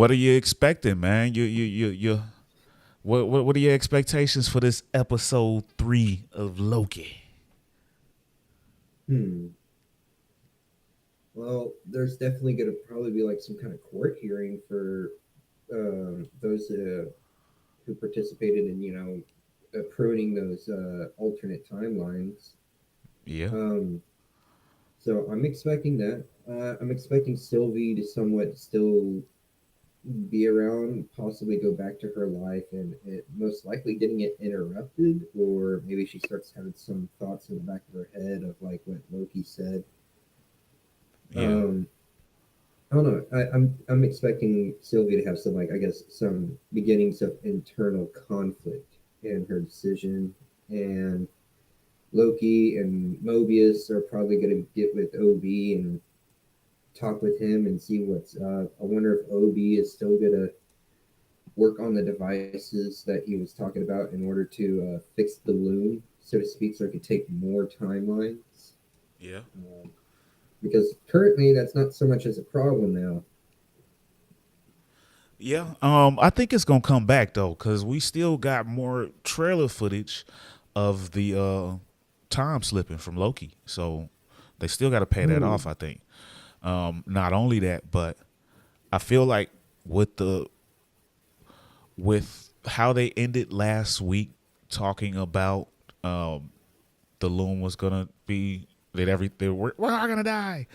what are you expecting, man? You. What are your expectations for this episode 3 of Loki? Hmm. Well, there's definitely going to probably be like some kind of court hearing for those who participated in, pruning those alternate timelines. Yeah. Um, so I'm expecting that. I'm expecting Sylvie to somewhat still be around, possibly go back to her life, and it most likely getting it interrupted, or maybe she starts having some thoughts in the back of her head of like what Loki said. Yeah. Um, I don't know. I'm expecting Sylvia to have some like I guess some beginnings of internal conflict in her decision, and Loki and Mobius are probably going to get with OB and talk with him and see what's up. I wonder if OB is still going to work on the devices that he was talking about in order to fix the loom, so to speak, so it could take more timelines. Yeah. Um, because currently that's not so much as a problem now. Yeah. I think it's gonna come back though, cause we still got more trailer footage of the time slipping from Loki. So they still got to pay that Hmm. off. I think. Not only that, but I feel like with the with how they ended last week, talking about um, the loom was gonna be that we're all gonna die,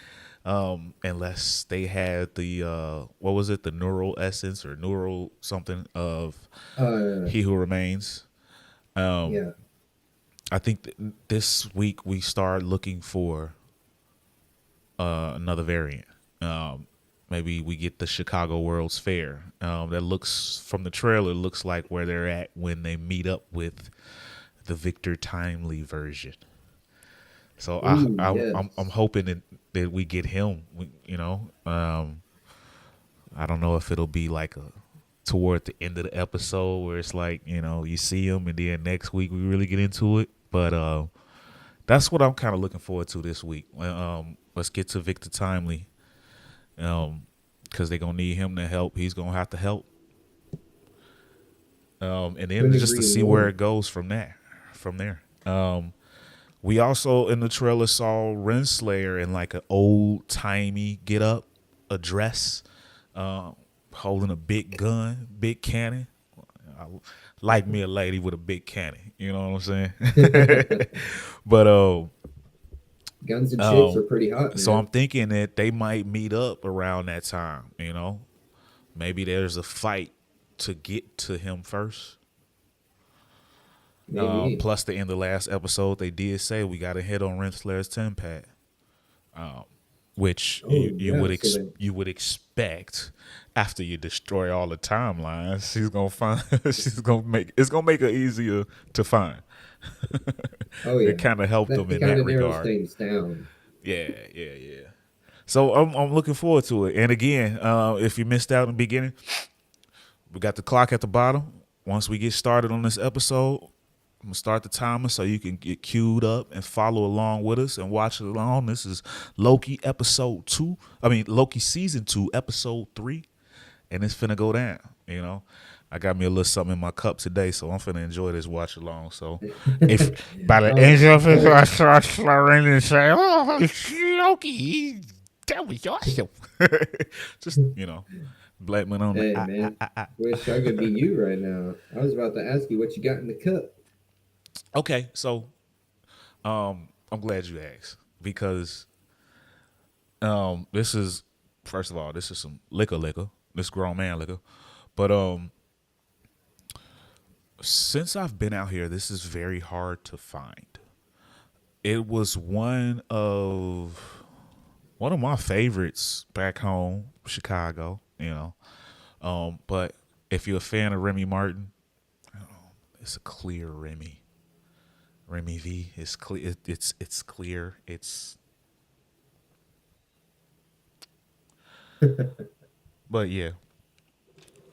unless they had the what was it, the neural essence or neural something of Uh, he who remains. Um, yeah. I think this week we start looking for another variant. Maybe we get the Chicago World's Fair. That looks from the trailer looks like where they're at when they meet up with the Victor Timely version. So Ooh, I'm yes. hoping that we get him. I don't know if it'll be like a toward the end of the episode where it's like you see him and then next week we really get into it. But that's what I'm kind of looking forward to this week. Let's get to Victor Timely, because they're gonna need him to help. He's gonna have to help, and then Couldn't just to agree see where more. it goes from there. From there. We also in the trailer saw Renslayer in like an old timey get up, a dress, uh, holding a big gun, big cannon. I like me a lady with a big cannon. You know what I'm saying? but Guns and chicks are um, pretty hot, so I'm man. thinking that they might meet up around that time. Maybe there's a fight to get to him first. Maybe. Plus, the end of the last episode, they did say we got to hit on Renslayer's 10 pad, which Oh yeah. So then, you would expect after you destroy all the timelines, she's gonna find she's gonna make it's gonna make it easier to find. oh It yeah, kind of helped that them it in kind that of narrows regard. things down. Yeah, yeah, yeah. So I'm looking forward to it. And again, if you missed out in the beginning, we got the clock at the bottom. Once we get started on this episode, I'm gonna start the timer so you can get queued up and follow along with us and watch it along. This is Loki episode 2. I mean Loki season 2, episode 3, and it's finna go down. You know, I got me a little something in my cup today, so I'm finna enjoy this watch along. So, if by the Oh, end of it oh, I start slurring and say, "Oh, Loki, that was awesome," just black man on the hey man, wish I could be you right now. I was about to ask you what you got in the cup. Okay, so I'm glad you asked because this is first of all, this is some liquor, this grown man liquor. But since I've been out here, this is very hard to find. It was one of my favorites back home, Chicago. But if you're a fan of Remy Martin, it's a clear Remy. Remy V is clear. It's clear. But yeah,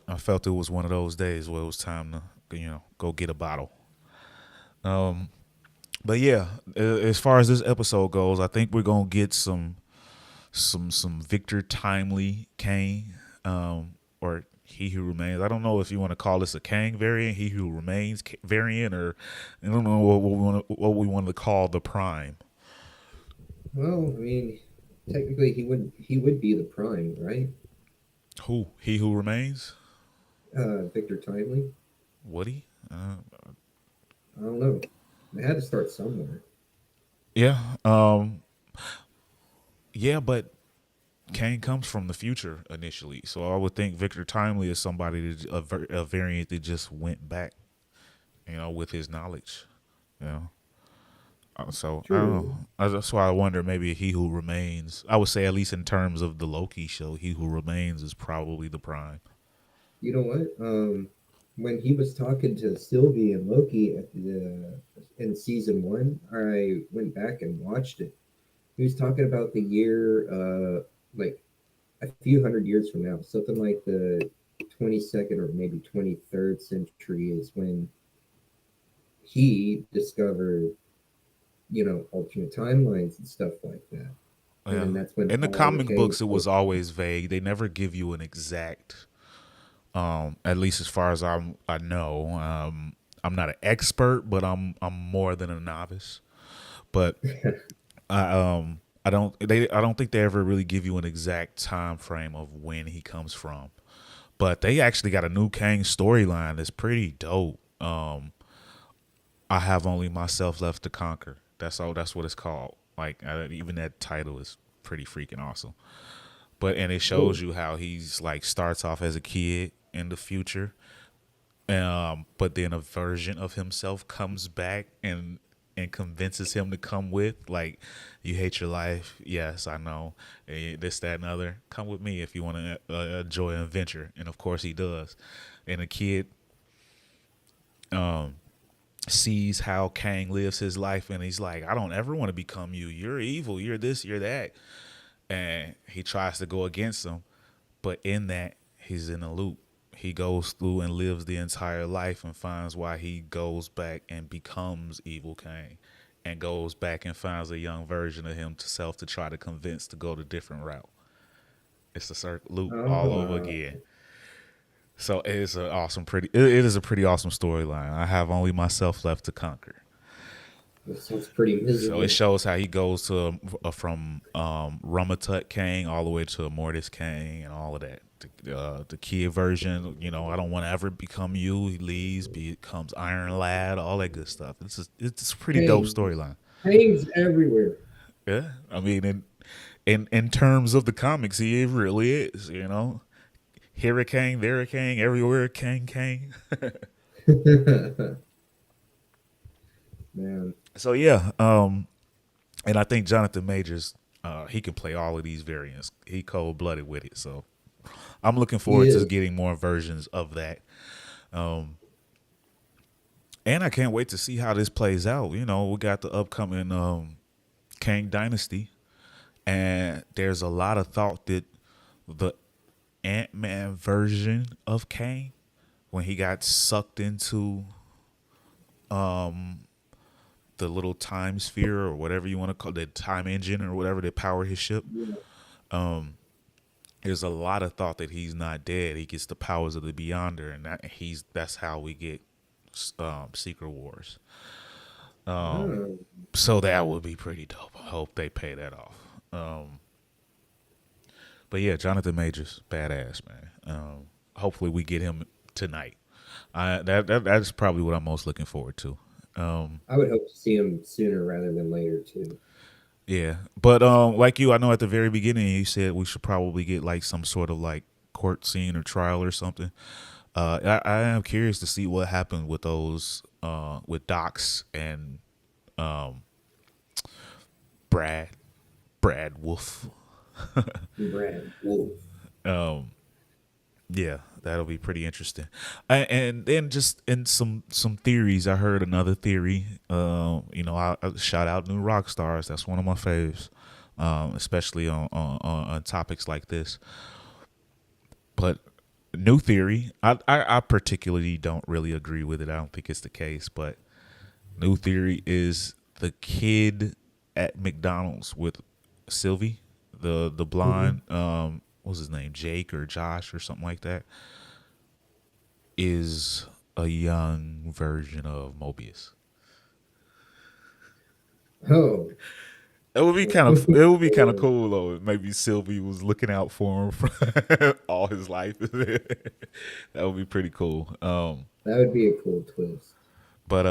I felt it was one of those days where it was time to go get a bottle. But yeah, as far as this episode goes, I think we're gonna get some Victor Timely Kane. or He Who Remains. I don't know if you want to call this a Kang variant, He Who Remains variant, or I don't know what we want to call the Prime. Well, I mean, technically he would be the prime, right? Who? He Who Remains? Victor Timely. Woody? I don't know. They had to start somewhere. Yeah. Yeah, but Kang comes from the future initially, so I would think Victor Timely is somebody that a variant that just went back, with his knowledge. You know. So I don't know. True. That's why I wonder maybe He Who Remains. I would say at least in terms of the Loki show, He Who Remains is probably the prime. You know what? When he was talking to Sylvie and Loki at the in season one, I went back and watched it. He was talking about the year, like a few hundred years from now, something like the 22nd or maybe 23rd century is when he discovered, alternate timelines and stuff like that. And Yeah. then that's when In the all the comic Kang books, it was stuff. always vague. They never give you an exact. At least as far as I know. I'm not an expert, but I'm more than a novice. But I don't think they ever really give you an exact time frame of when he comes from. But they actually got a new Kang storyline that's pretty dope. I have only myself left to conquer. That's all. That's what it's called. Like even that title is pretty freaking awesome. But and it Oh, shows you how he's like starts off as a kid in the future, but then a version of himself comes back and convinces him to come with. Like, you hate your life, yes, I know, this, that, and other. Come with me if you want to enjoy an adventure, and of course he does. And the kid sees how Kang lives his life, and he's like, I don't ever want to become you. You're evil. You're this. You're that. And he tries to go against him, but in that, he's in a loop. He goes through and lives the entire life and finds why he goes back and becomes Evil Kang, and goes back and finds a young version of himself to try to convince to go the different route. It's a circle loop all over ah, again. So it is a pretty awesome storyline. I have only myself left to conquer. that sounds pretty So it miserable. shows how he goes to from Ramatut Kang all the way to Mortis Kang and all of that. The kid version, I don't want to ever become you. He leaves, becomes Iron Lad, all that good stuff. It's a pretty dope Kang, storyline. Kang's everywhere. Yeah, I mean, in terms of the comics, he really is. Here a Kang, there a Kang, everywhere Kang Kang. Man, So yeah, and I think Jonathan Majors, he can play all of these variants. He cold blooded with it. So I'm looking he forward to is. getting more versions of that. Um, and I can't wait to see how this plays out. We got the upcoming Kang Dynasty, and there's a lot of thought that the Ant-Man version of Kang, when he got sucked into the little time sphere or whatever you want to call the time engine or whatever that power his ship, Yeah. there's a lot of thought that he's not dead. He gets the powers of the Beyonder, and that's how we get Secret Wars. Oh, So that would be pretty dope. I hope they pay that off. But yeah, Jonathan Majors, badass man. Hopefully we get him tonight. That's probably what I'm most looking forward to. I would hope to see him sooner rather than later too. Yeah, but like you, I know at the very beginning you said we should probably get like some sort of like court scene or trial or something. I am curious to see what happened with those with Docs and Brad Brad Wolf. Brad Wolf. Yeah, that'll be pretty interesting. And then just in some theories, I heard another theory. I shout out New Rock Stars. That's one of my faves, especially on topics like this. But new theory, I particularly don't really agree with it. I don't think it's the case. But new theory is the kid at McDonald's with Sylvie, the Hmm. blonde. what's his name, Jake or Josh or something like that, is a young version of Mobius. Oh, It would be kind of cool though. Maybe Sylvie was looking out for him for all his life. That would be pretty cool. that would be a cool twist. But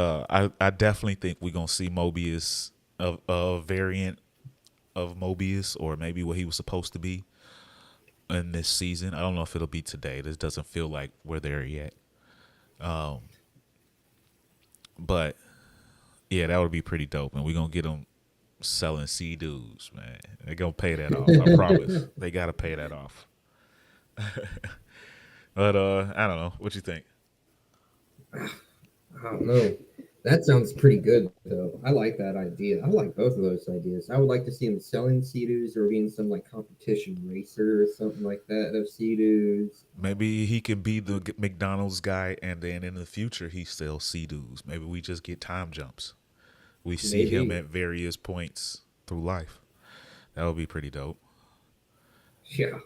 I definitely think we're gonna see Mobius, a variant of Mobius, or maybe what he was supposed to be in this season. I don't know if it'll be today. This doesn't feel like we're there yet. But yeah, that would be pretty dope, and we're gonna get them selling sea dudes, man. They gonna pay that off. I promise. They gotta pay that off. But I don't know. What you think? I don't know. That sounds pretty good, though. I like that idea. I like both of those ideas. I would like to see him selling Sea-Doos or being some like competition racer or something like that of Sea-Doos. Maybe he can be the McDonald's guy, and then in the future he sells sea dudes. Maybe we just get time jumps. We see him Maybe. at various points through life. That would be pretty dope. Yeah.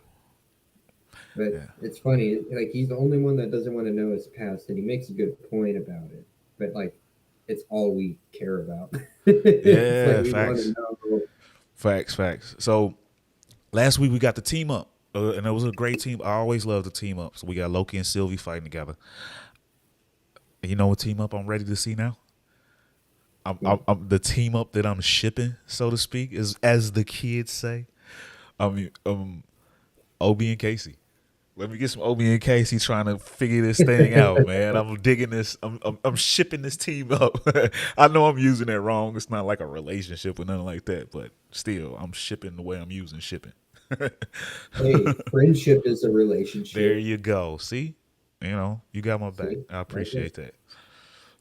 But Yeah. it's funny, like he's the only one that doesn't want to know his past, and he makes a good point about it. But like, it's all we care about. It's like Yeah, we want to facts. know. Facts. So last week we got the team up, and it was a great team. I always love the team up. So we got Loki and Sylvie fighting together. And you know what team up I'm ready to see now? I'm the team up that I'm shipping, so to speak, is as the kids say. I mean, Obi and Casey. Let me get some Obi and Casey trying to figure this thing out, man. I'm digging this. I'm shipping this team up. I know I'm using it wrong. It's not like a relationship or nothing like that, but still, I'm shipping the way I'm using shipping. Hey, friendship is a There relationship. you go. See, you got my back. See, I right there. appreciate that.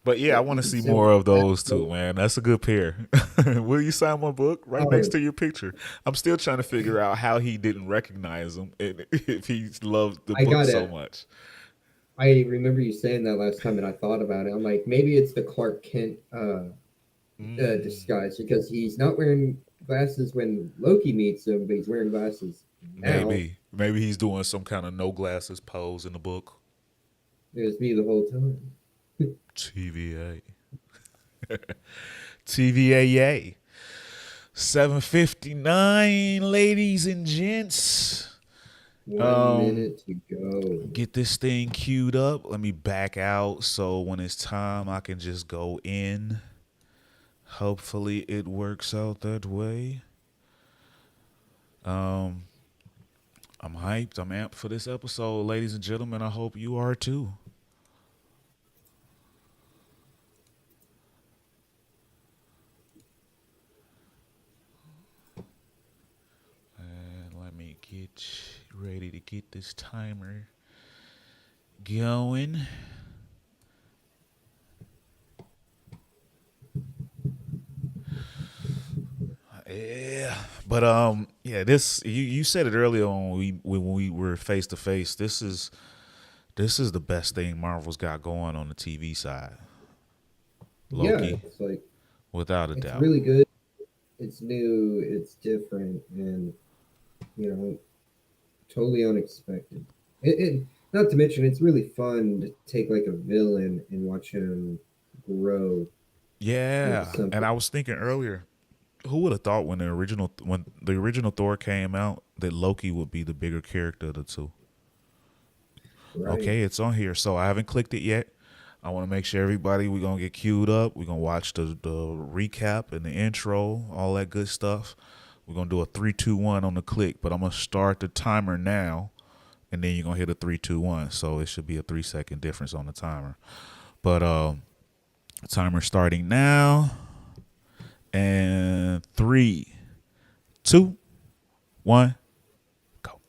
But yeah, I But want to see so more of that, those too, man. That's a good pair. Will you sign my book right next oh, to your picture? I'm still trying to figure out how he didn't recognize him and if he loved the I book got so it. much. I remember you saying that last time, and I thought about it. I'm like, maybe it's the Clark Kent Mm, disguise because he's not wearing glasses when Loki meets him, but he's wearing glasses now. maybe he's doing some kind of no glasses pose in the book. It was me the whole time. TVA, TVA, 7:59, ladies and gents. 1 minute to go. Get this thing queued up. Let me back out so when it's time, I can just go in. Hopefully, it works out that way. Um, I'm hyped. I'm amped for this episode, ladies and gentlemen. I hope you are too. And let me get ready to get this timer going. Yeah, but yeah. This you said it earlier when we were face to face. This is the best thing Marvel's got going on the TV side. Yeah, Loki, it's like without a it's doubt. really good. It's new. It's different, and you know, totally unexpected. Not to mention, it's really fun to take like a villain and watch him grow into Yeah, and something. I was thinking earlier, who would have thought when the original Thor came out that Loki would be the bigger character of the two? Right. Okay, it's on here, so I haven't clicked it yet. I want to make sure everybody we're gonna get queued up. We're gonna watch the recap and the intro, all that good stuff. We're gonna do a 3, 2, 1 on the click, but I'm gonna start the timer now, and then you're gonna hit a 3, 2, 1. So it should be a 3 second difference on the timer. But timer starting now, and 3, 2, 1, go.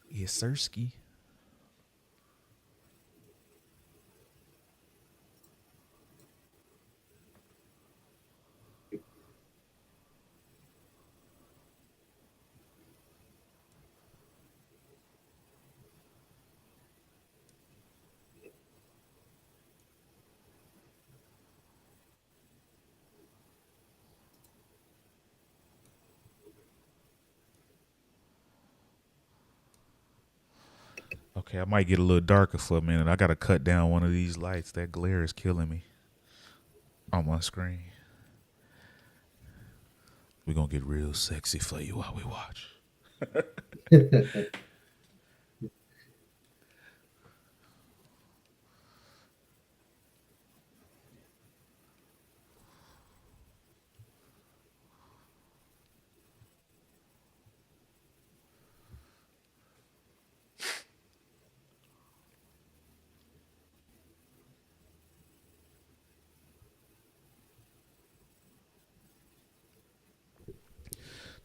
Yes, Sirski. Okay, I might get a little darker for a minute. I gotta cut down one of these lights. That glare is killing me on my screen. We're gonna get real sexy for you while we watch.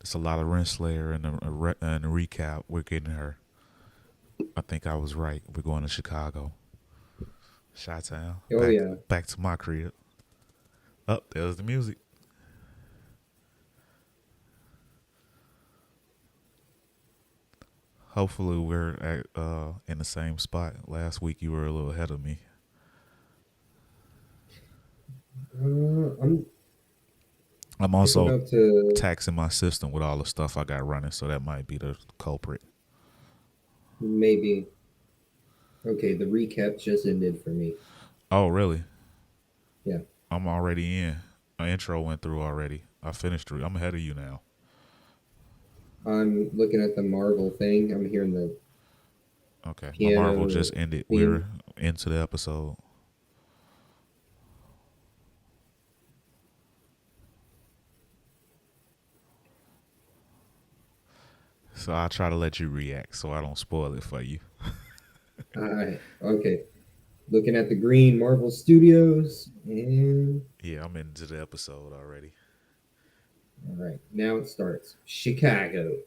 There's a lot of Renslayer in the recap. We're getting her. I think I was right. We're going to Chicago. Chi-town. Oh yeah. Back to my crib. Up there's the music. Hopefully we're at in the same spot. Last week you were a little ahead of me. I'm I'm I think I'm also about to taxing my system with all the stuff I got running, so that might be the culprit. maybe. Okay, the recap just ended for me. Oh, really? Yeah. I'm already in. My intro went through already. I finished through. I'm ahead of you now. I'm looking at the Marvel thing. I'm hearing the Okay, my Marvel piano just ended. theme. We're into the episode, so I'll try to let you react, so I don't spoil it for you. Okay. Looking at the green Marvel Studios, and Yeah, I'm into the episode already. all right, now it starts. Chicago.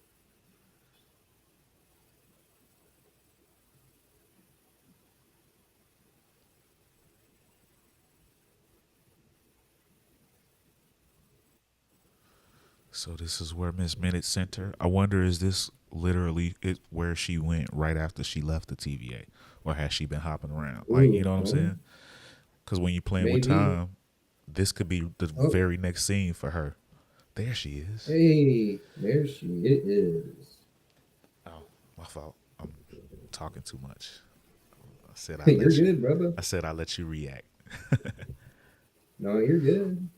So this is where Miss Minute sent her. I wonder, is this literally it where she went right after she left the TVA, or has she been hopping around? Like, you Ooh, know what I'm oh, saying? Because when you're playing with maybe. time, this could be the Oh, very next scene for her. There she is. hey, there she it is. Oh, my fault. I'm talking too much. I said I You're let you. good, brother. I said I let you react. No, you're good.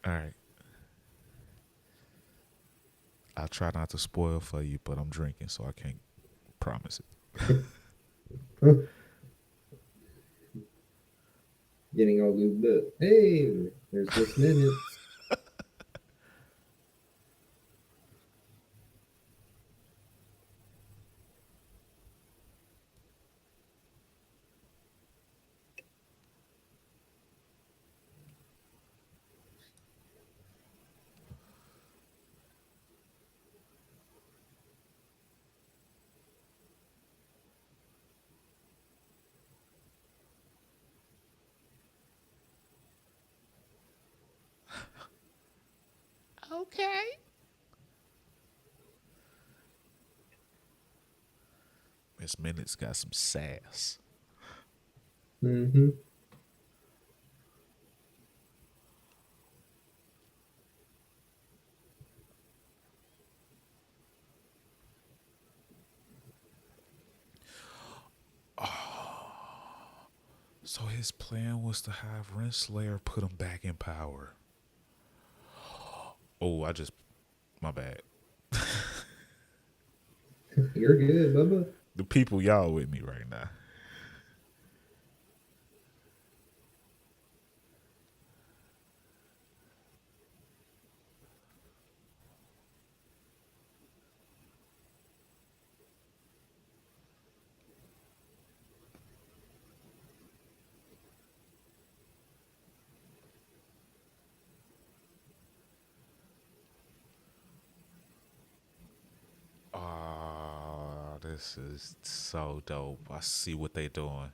All right. I'll try not to spoil for you, but I'm drinking, so I can't promise it. Getting all lubed up. Hey, there's Miss Minutes. Okay. Miss Minutes got some sass. Mm-hmm. So his plan was to have Renslayer put him back in power. Oh, my bad. You're good, Bubba. The people y'all with me right now. Oh, this is so dope. I see what they doing.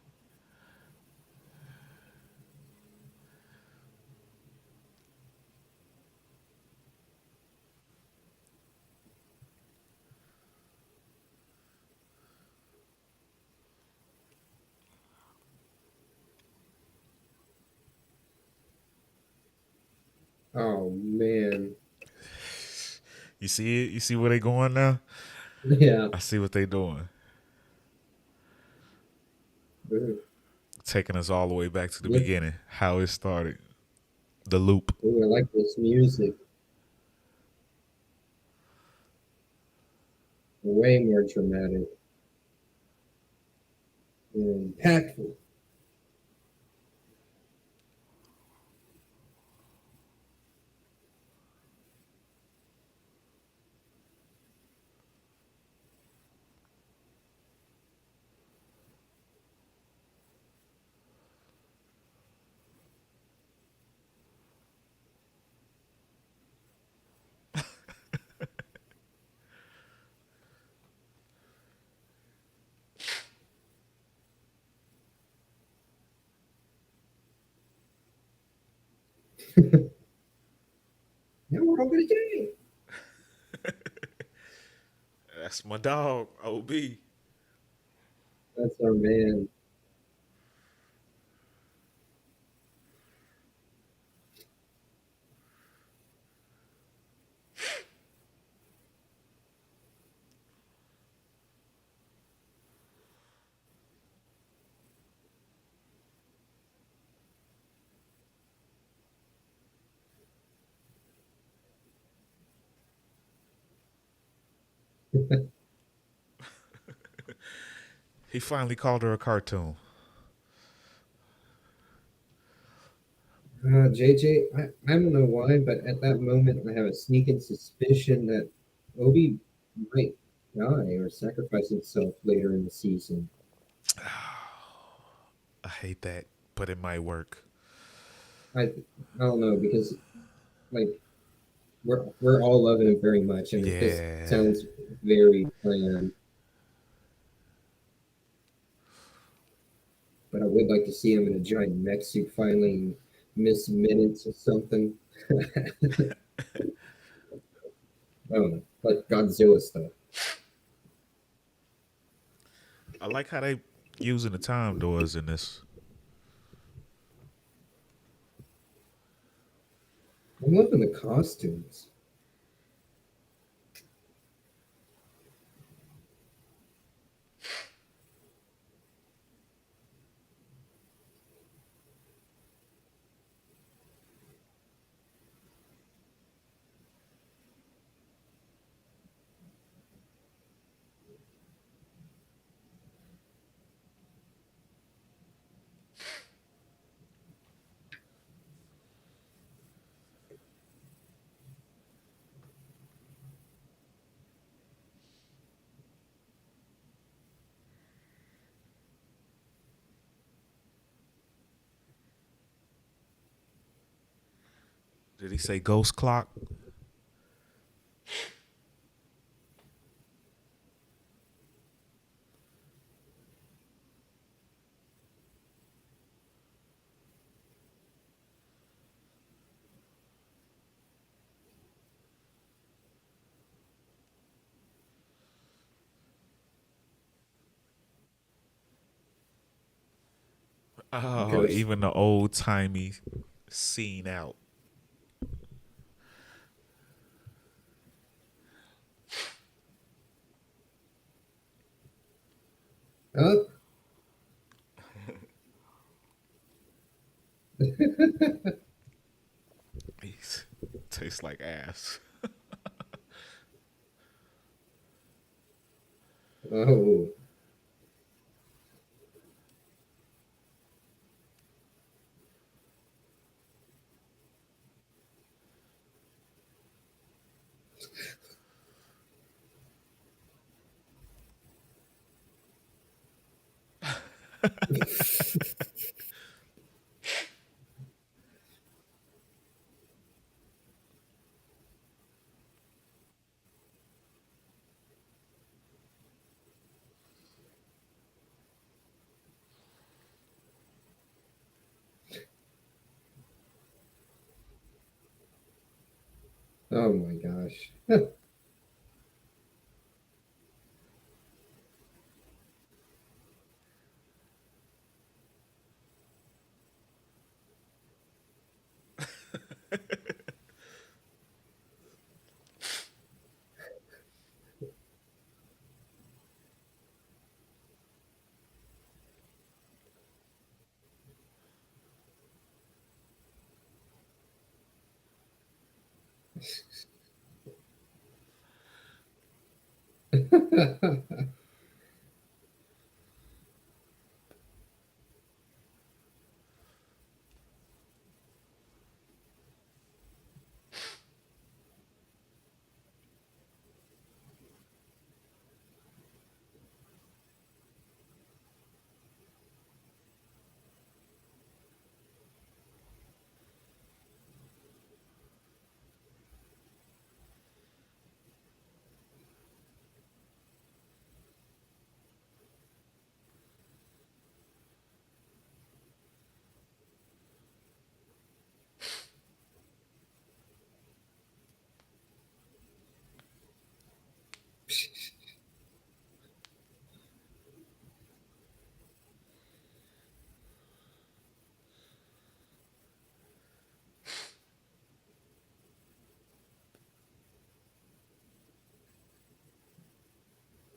Oh man. You see it? You see where they going now? Yeah. I see what they doing. Ooh, taking us all the way back to the look, beginning, how it started, the loop. ooh, I like this music. Way more dramatic and impactful. Now we're all gonna die. That's my dog, OB. That's our man. He finally called her a cartoon. JJ, I don't know why, but at that moment, I have a sneaking suspicion that Obi might die or sacrifice himself later in the season. I hate that, but it might work. I don't know because like we're all loving him very much, and this Yeah. sounds very planned. But I would like to see him in a giant mech suit finally miss minutes or something. I don't know, like Godzilla stuff. I like how they using the time doors in this. I'm loving the costumes. Did he say ghost clock? Oh, Ghost. even the old timey scene out. Oh, He's, tastes like ass. oh, oh my gosh.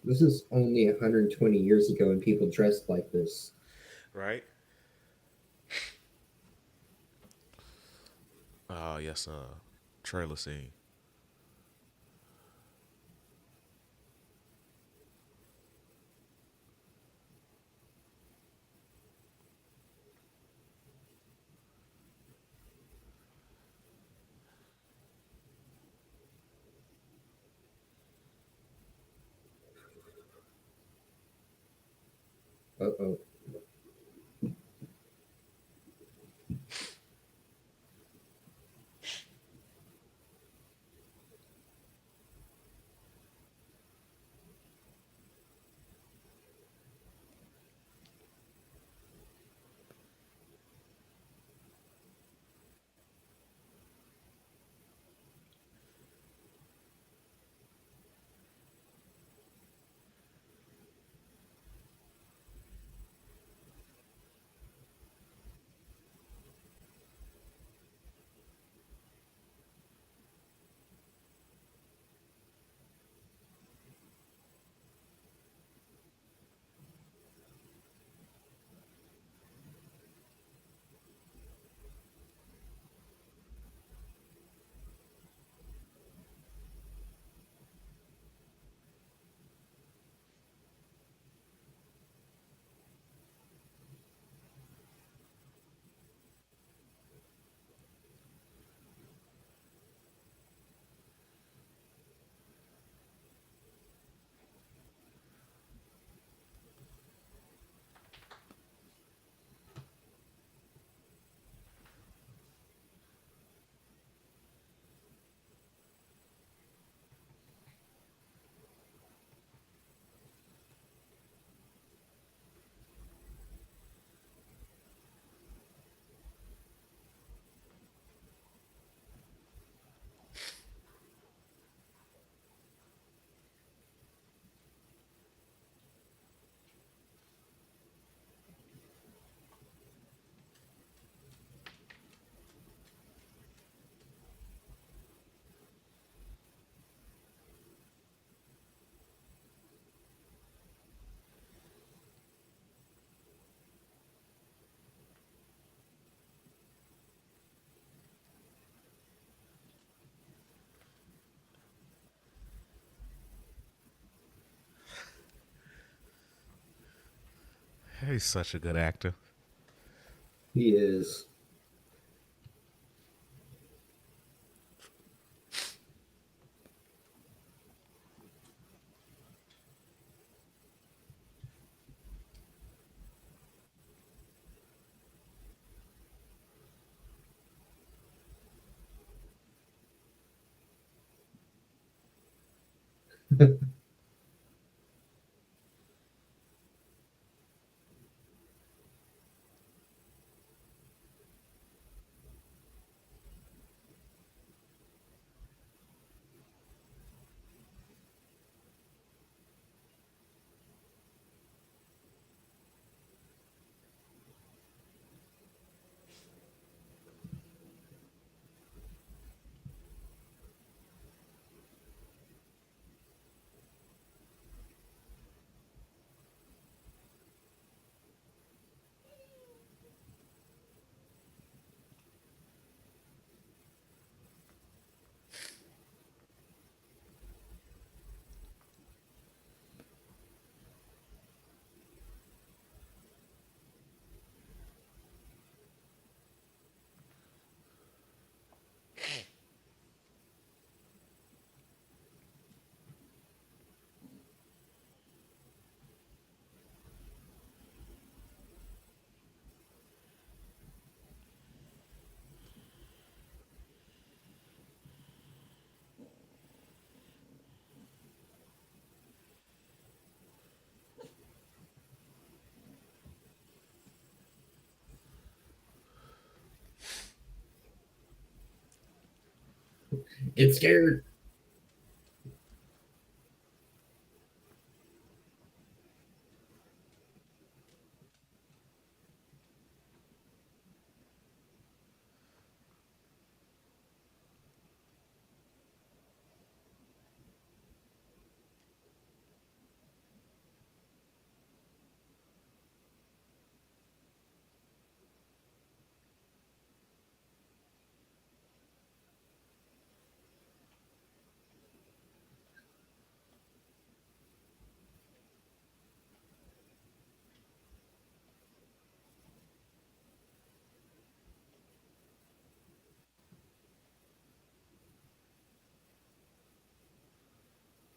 This is only 120 years ago, and people dressed like this. Right? Oh yes, trailer scene. Uh oh. He's such a good actor. He is. Get scared.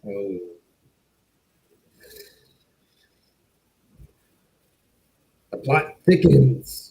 Oh, the plot thickens.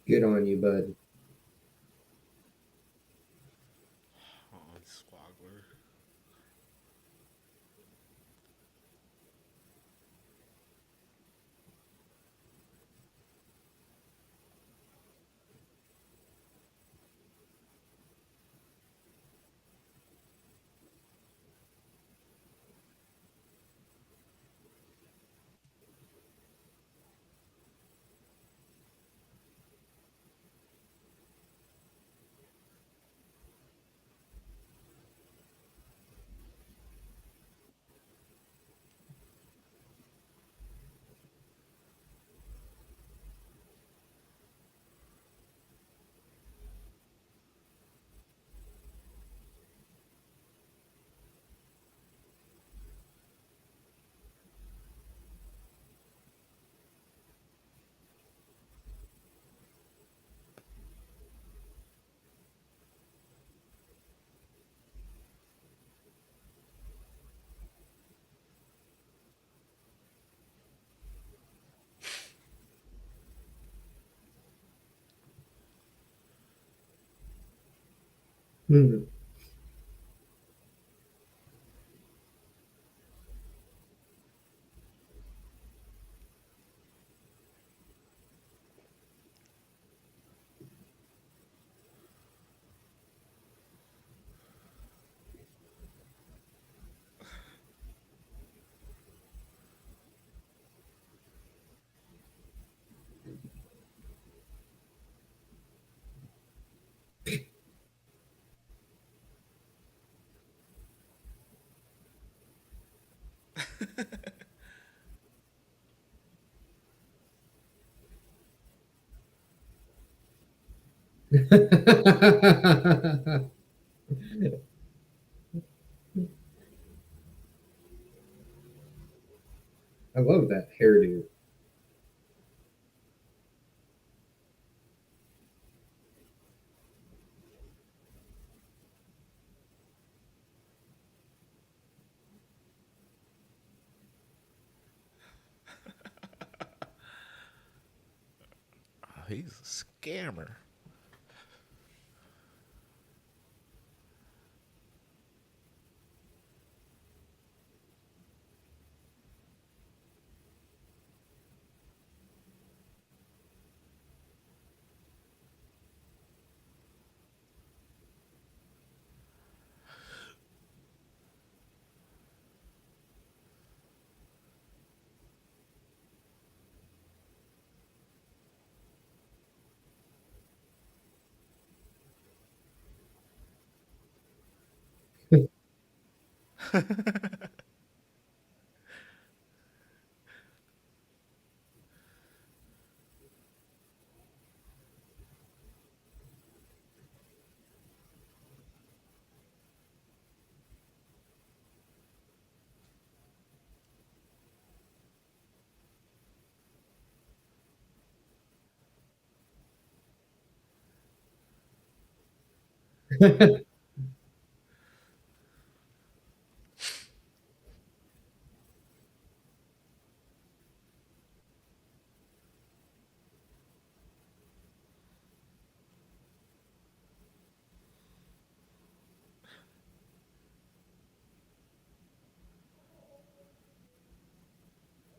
Good on you, bud. Oh, Squaggler. Hmm. I love that hairdo. Oh, he's a scammer.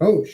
Oh,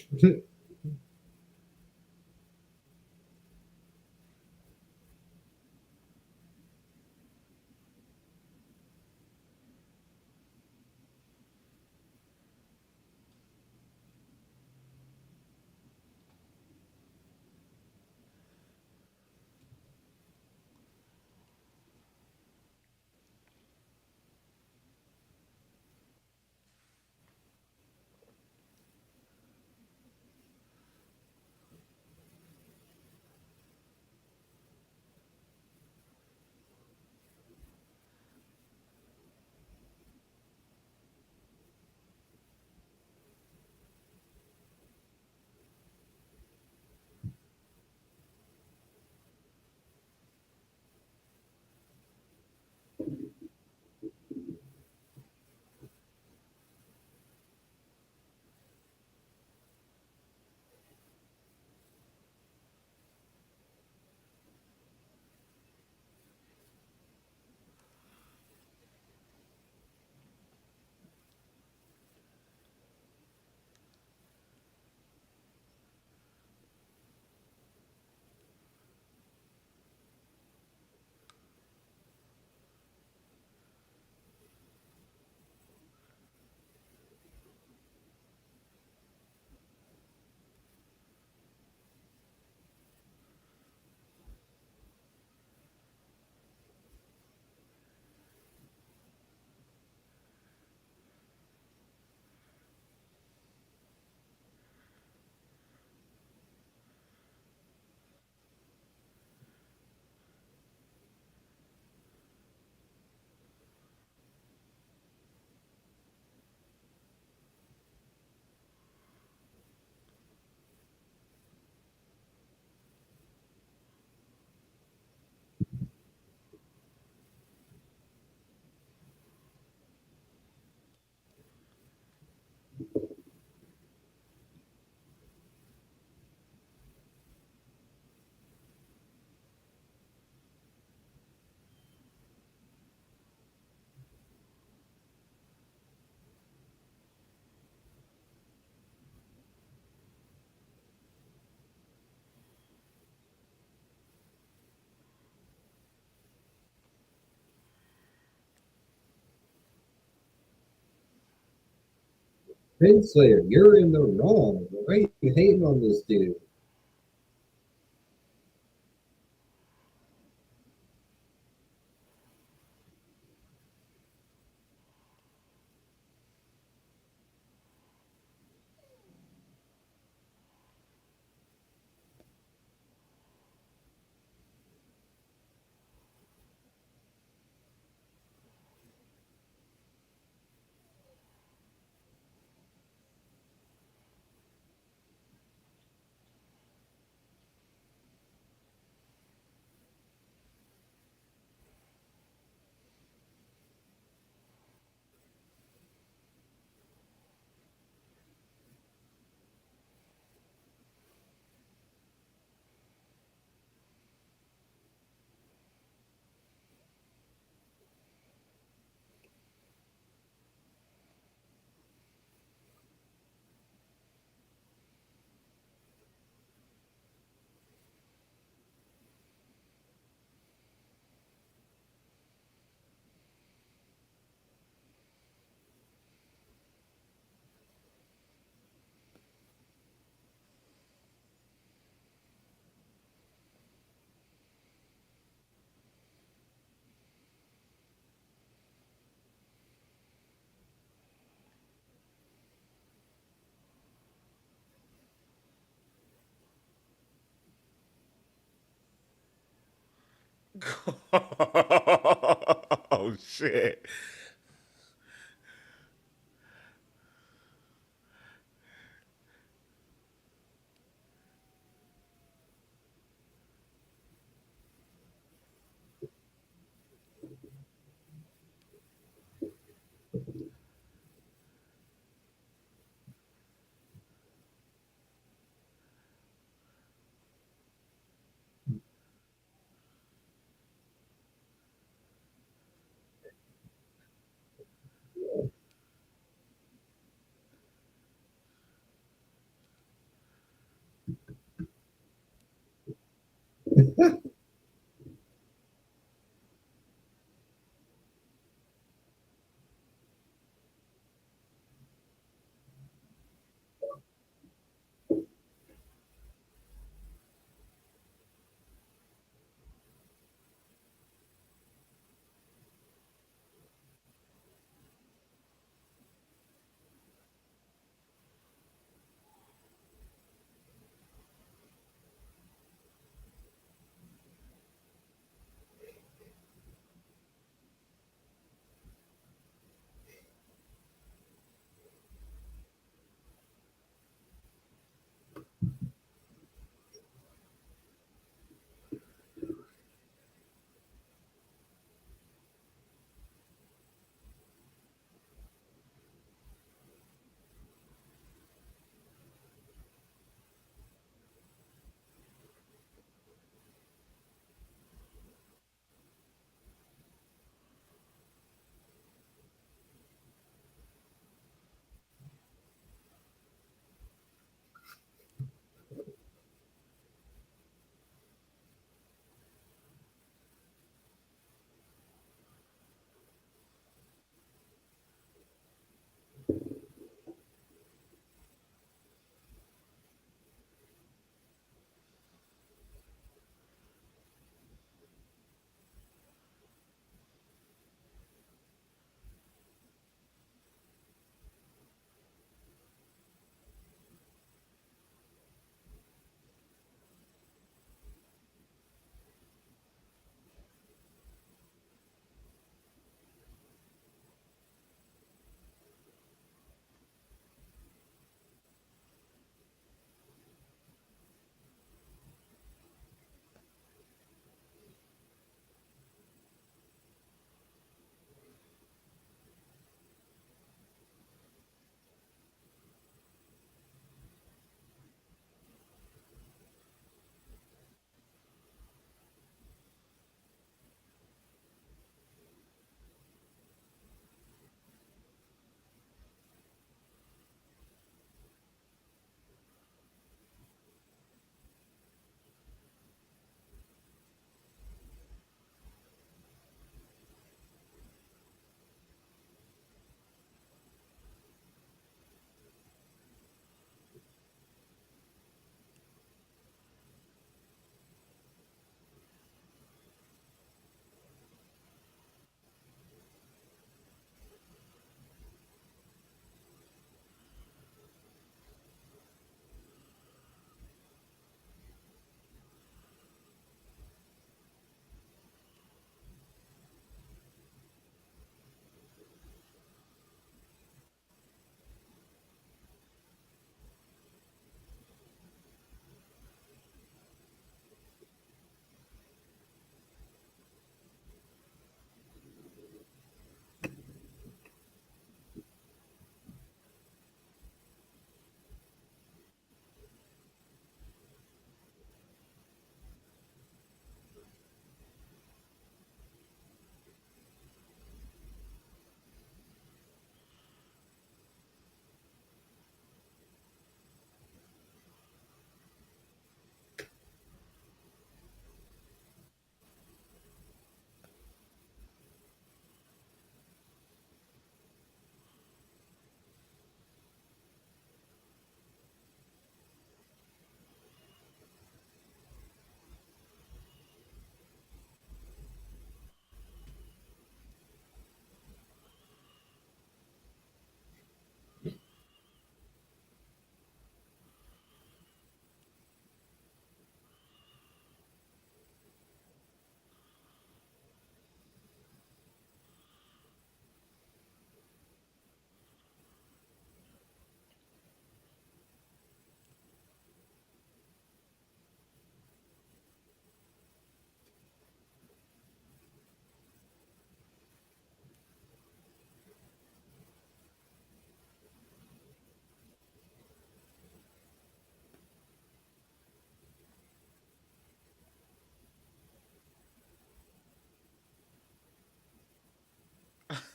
Slayer, you're in the wrong. Why are you hating on this dude? Oh shit.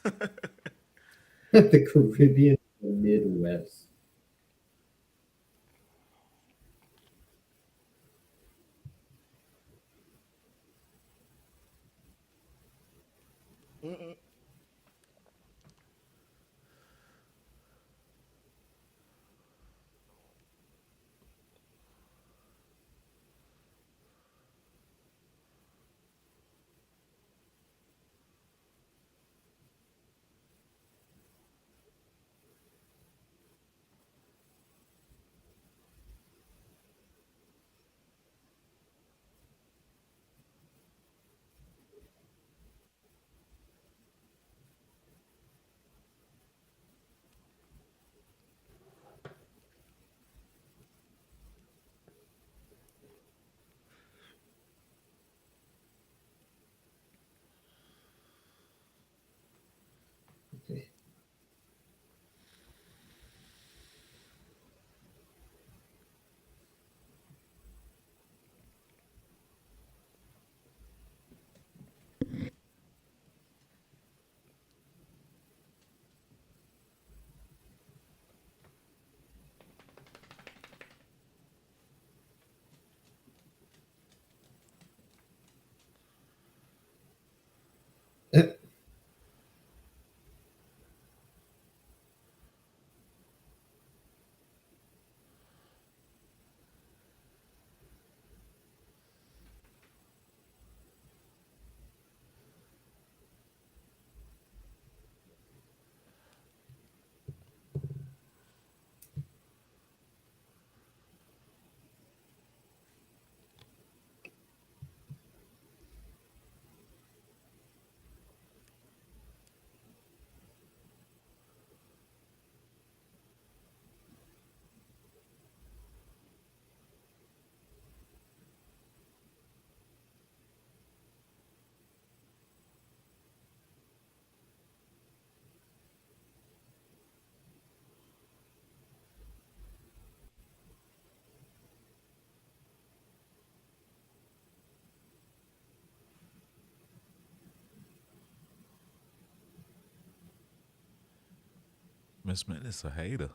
The Caribbean, the Midwest. Okay. Miss Minnie's a hater.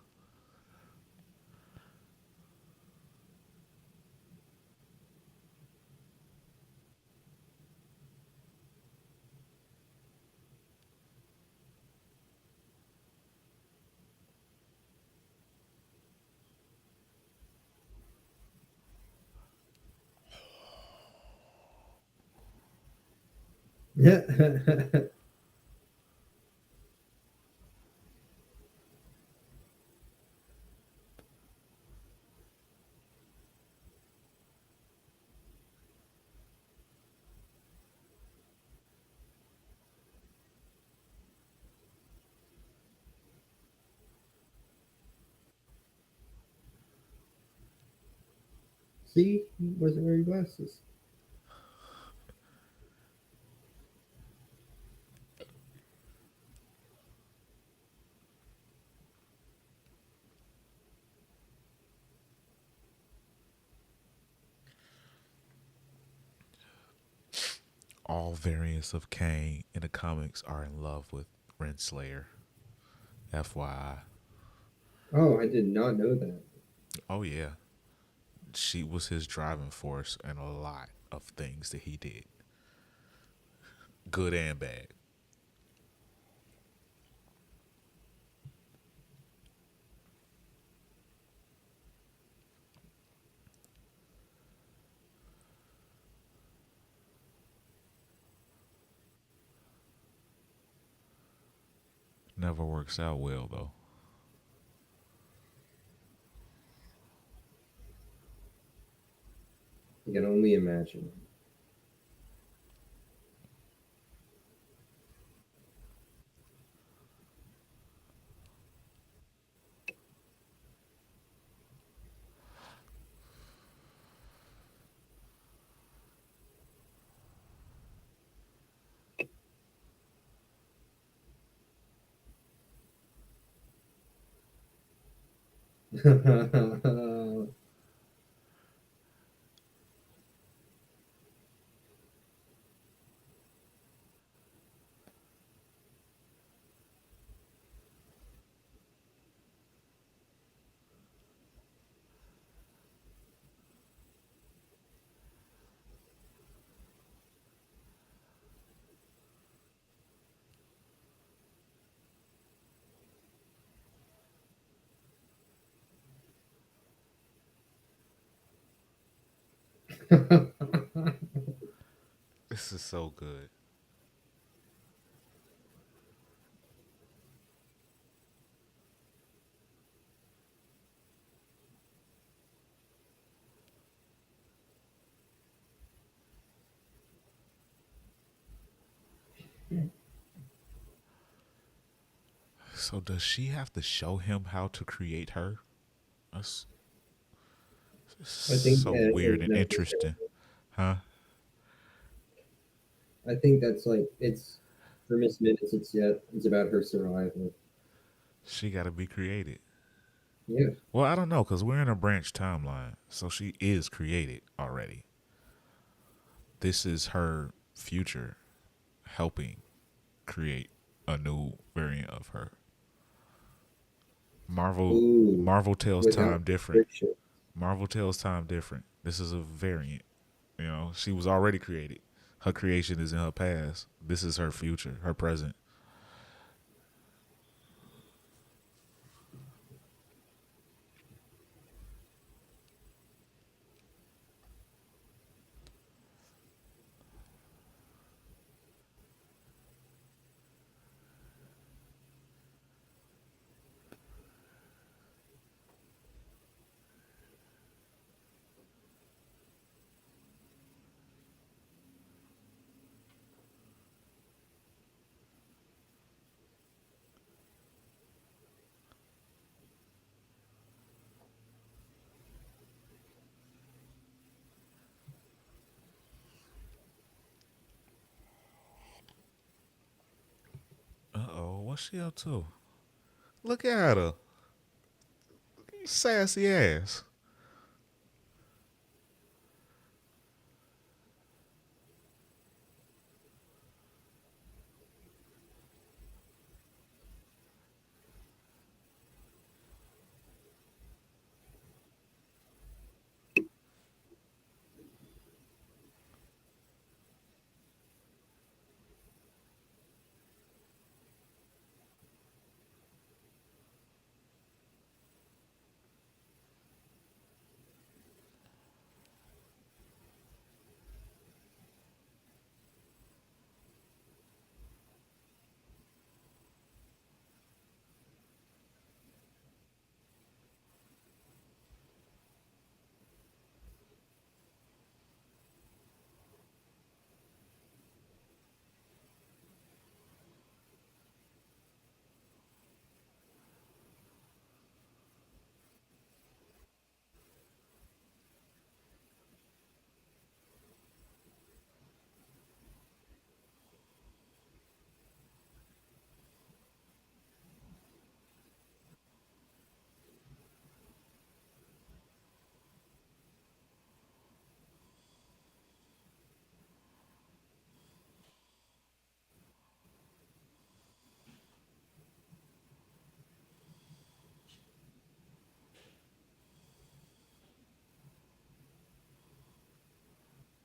See, he wasn't wearing glasses. All variants of Kane in the comics are in love with Renslayer. FYI. Oh, I did not know that. Oh yeah. She was his driving force in a lot of things that he did. Good and bad. Never works out well though. I can only imagine. This is so good. So does she have to show him how to create her? That's I think, so weird and not interesting, necessarily. huh? I think that's like it's for Miss Minutes. It's about her survival. She got to be created. Yeah. Well, I don't know because we're in a branch timeline, so she is created already. This is her future helping create a new variant of her. Marvel Ooh, Marvel tells without time different. friction. Marvel tells time different. This is a variant. You know, she was already created. Her creation is in her past. This is her future, her present. Uh-oh, what's she up to? Look at her. Sassy ass.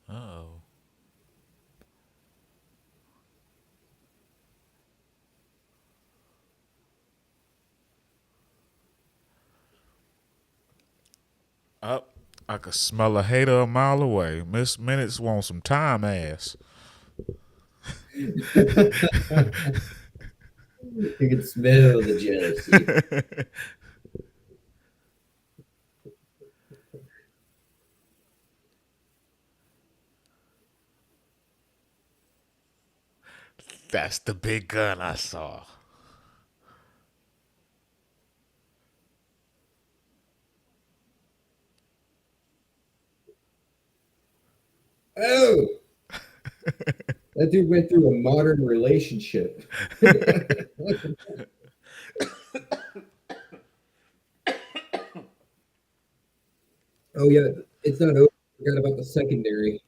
Uh-oh. Up. I could smell a hater a mile away. Miss Minutes wants some time ass. You can smell the jealousy. That's the big gun I saw. Oh, that dude went through a modern relationship. Oh yeah, it's not over. Forgot about the secondary.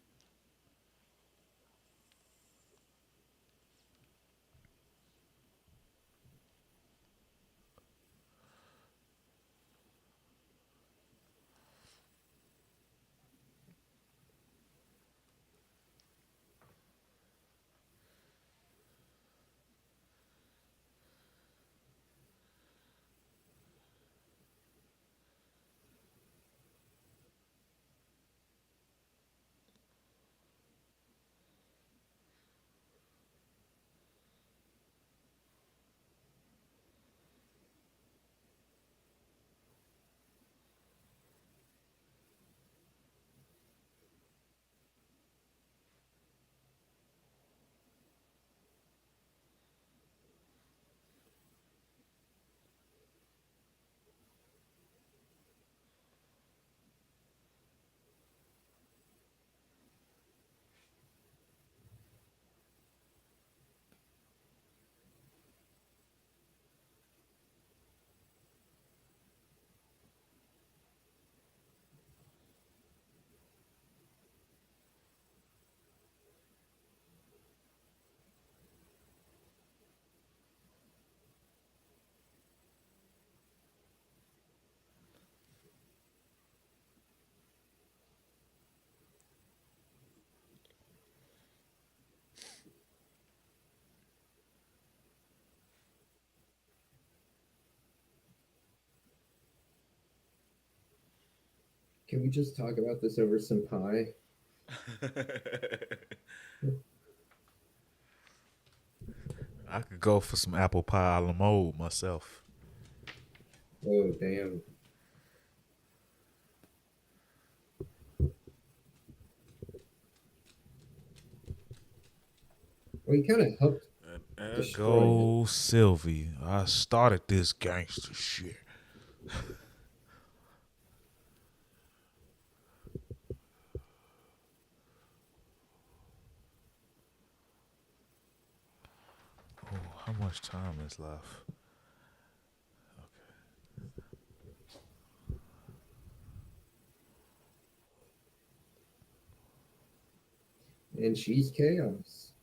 Can we just talk about this over some pie? I could go for some apple pie a la mode myself. Oh, damn. Well, he kind of helped And there destroy it. goes Sylvie. I started this gangster shit. Oh, how much time is left? And she's chaos.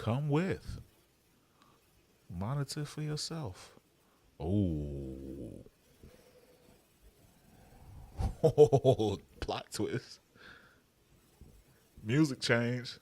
Come with. Monitor for yourself. Oh. Plot twist. Music change.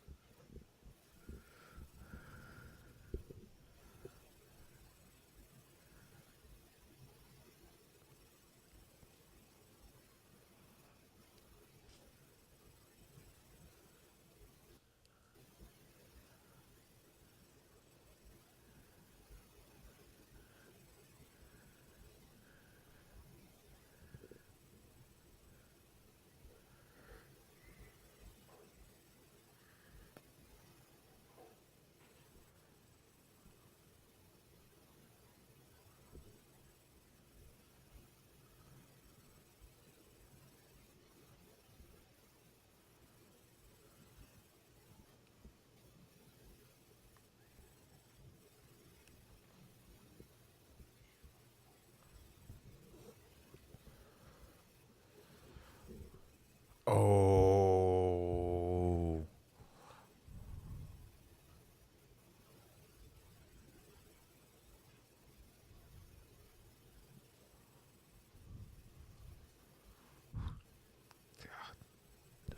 Oh.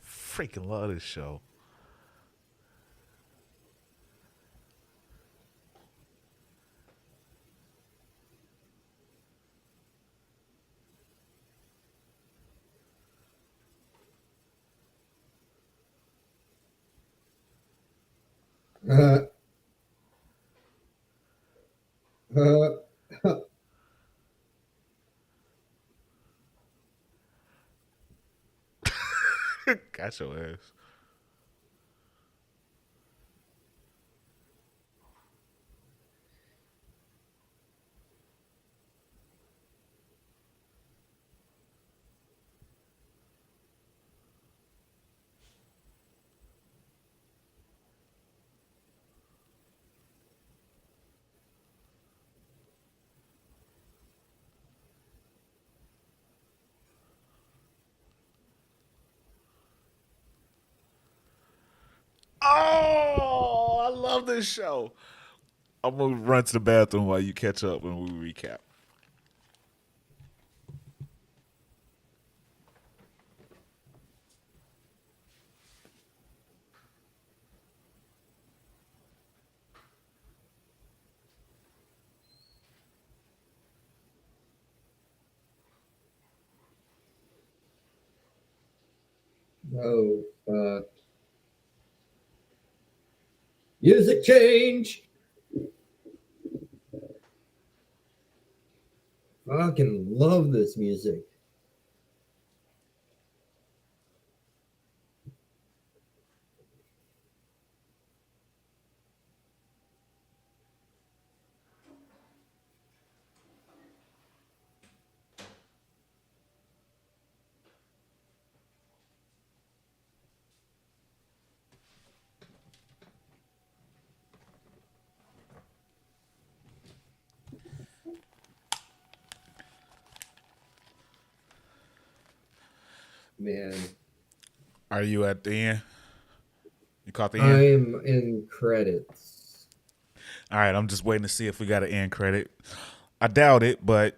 Freaking love this show. Uh, uh, Got your ass. Oh, I love this show. I'm gonna run to the bathroom while you catch up when we recap. Oh, music change. Fucking love this music. Man, Are you at the end? You caught the end? I'm in credits. All right, I'm just waiting to see if we got an end credit. I doubt it, but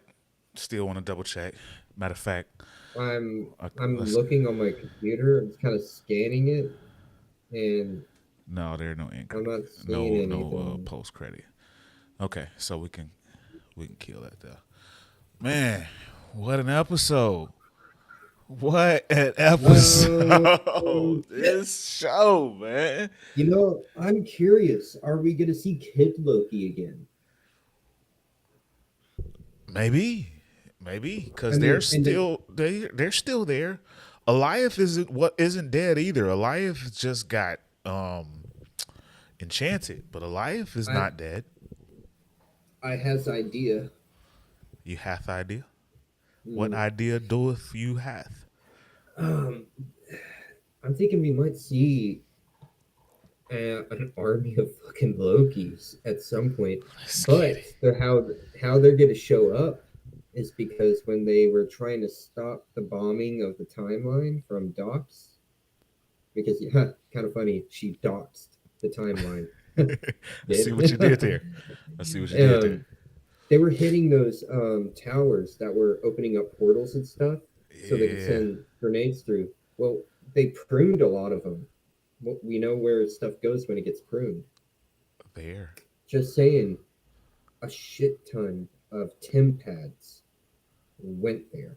still want to double check. Matter of fact, I'm let's. looking on my computer. I'm just kind of scanning it, and No, there are no end I'm credit. not seeing No anything. post credit. Okay, so we can kill that there. Man, what an episode! What an Oh episode! shit! This show, man. I'm curious. Are we gonna see Kid Loki again? Maybe, I because mean, and they're still there. Elias isn't dead either. Elias just got enchanted, but Elias is I not dead. I has idea. You hath idea. What Hmm. idea doeth you hath? Um, I'm thinking we might see an army of fucking Lokis at some point, Let's get but it. how they're going to show up is because when they were trying to stop the bombing of the timeline from Docs, because yeah, kind of funny, she doxed the timeline. I see what you Did did there. I see what you did there. um, they were hitting those towers that were opening up portals and stuff, so they could Yeah, send grenades through. Well, they pruned a lot of them. Well, we know where stuff goes when it gets pruned. there. Just saying, a shit ton of Tim pads went there.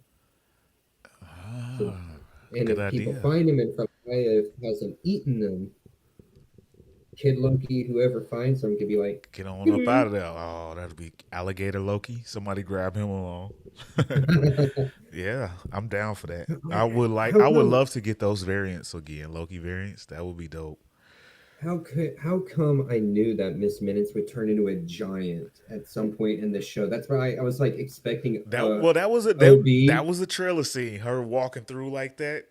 So, Ah, and good if people idea. find them and from hasn't eaten them, Kid Loki, whoever finds them, could be like, Get on up out of there. Oh, that'd be alligator Loki. Somebody grab him along. Yeah, I'm down for that. how I would come love to get those variants again, Loki variants. That would be dope. how come I knew that Miss Minutes would turn into a giant at some point in this show? That's why I was like expecting That OB. was a trailer scene. Her walking through like that.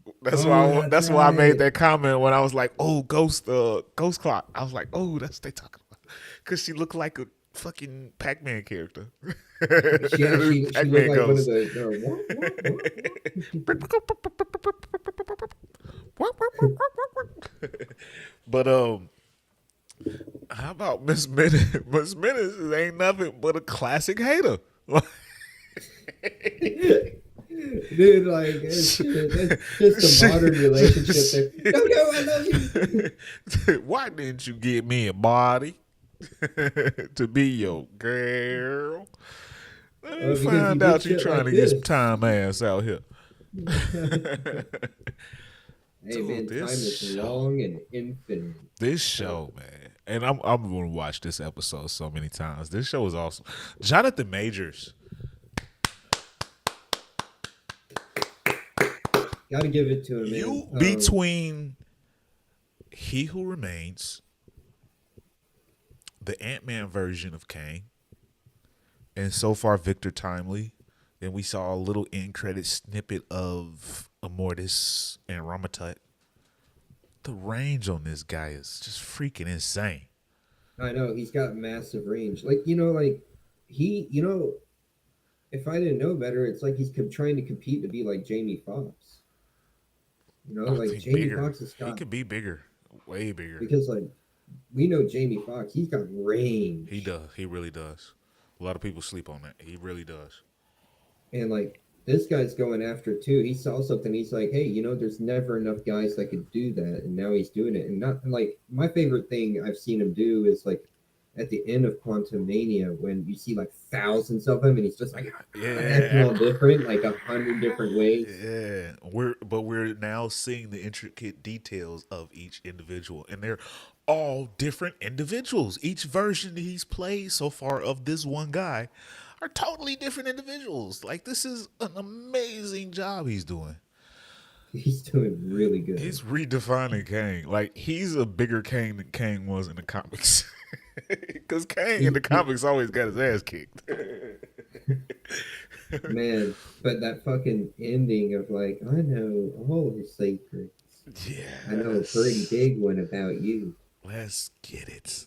Oh, that's That's why I made right. that comment when I was like, "Oh, ghost clock." I was like, "Oh, that's what they talking about," because she looked like a fucking Pac-Man character. She looked Pac-Man like one of ghost. the what. But how about Miss Minute? Miss Minute ain't nothing but a classic hater. Dude, like it's just a modern relationship there. No, no, I love you. Why didn't you give me a body to be your girl? Let me Because you find did out you shit trying like to get some this. time ass out here. Hey Dude, man, time is long and infinite. this Uh, show, man, and I'm gonna watch this episode so many times. This show is awesome. Jonathan Majors, Gotta give it to him, man. you between He Who Remains, the Ant-Man version of Kang, and so far Victor Timely. Then we saw a little end credit snippet of Immortus and Ramatut. The range on this guy is just freaking insane. I know he's got massive range. Like he, if I didn't know better, it's like he's trying to compete to be like Jamie Foxx. Oh, Like he Jamie bigger. Foxx has He got could be bigger, way bigger. because like we know Jamie Foxx, he's got He range. does. He really does. A lot of people sleep on that. He really does. And like this guy's going after too. He saw something. He's like, hey, there's never enough guys that could do that, and now he's doing it. And not like my favorite thing I've seen him do is like at the end of Quantum Mania when you see like thousands of them and he's just like acting Yeah. all different, like 100 different ways. Yeah, we're now seeing the intricate details of each individual, and they're all different individuals. Each version that he's played so far of this one guy are totally different individuals. Like, this is an amazing job he's doing. He's doing really good. He's redefining Kang. Like, he's a bigger Kang than Kang was in the comics. Because Kang in He, the he, comics always got his ass kicked. man, but that fucking ending of like, I know all the secrets. I know a pretty Yes. big one about you. Let's get it.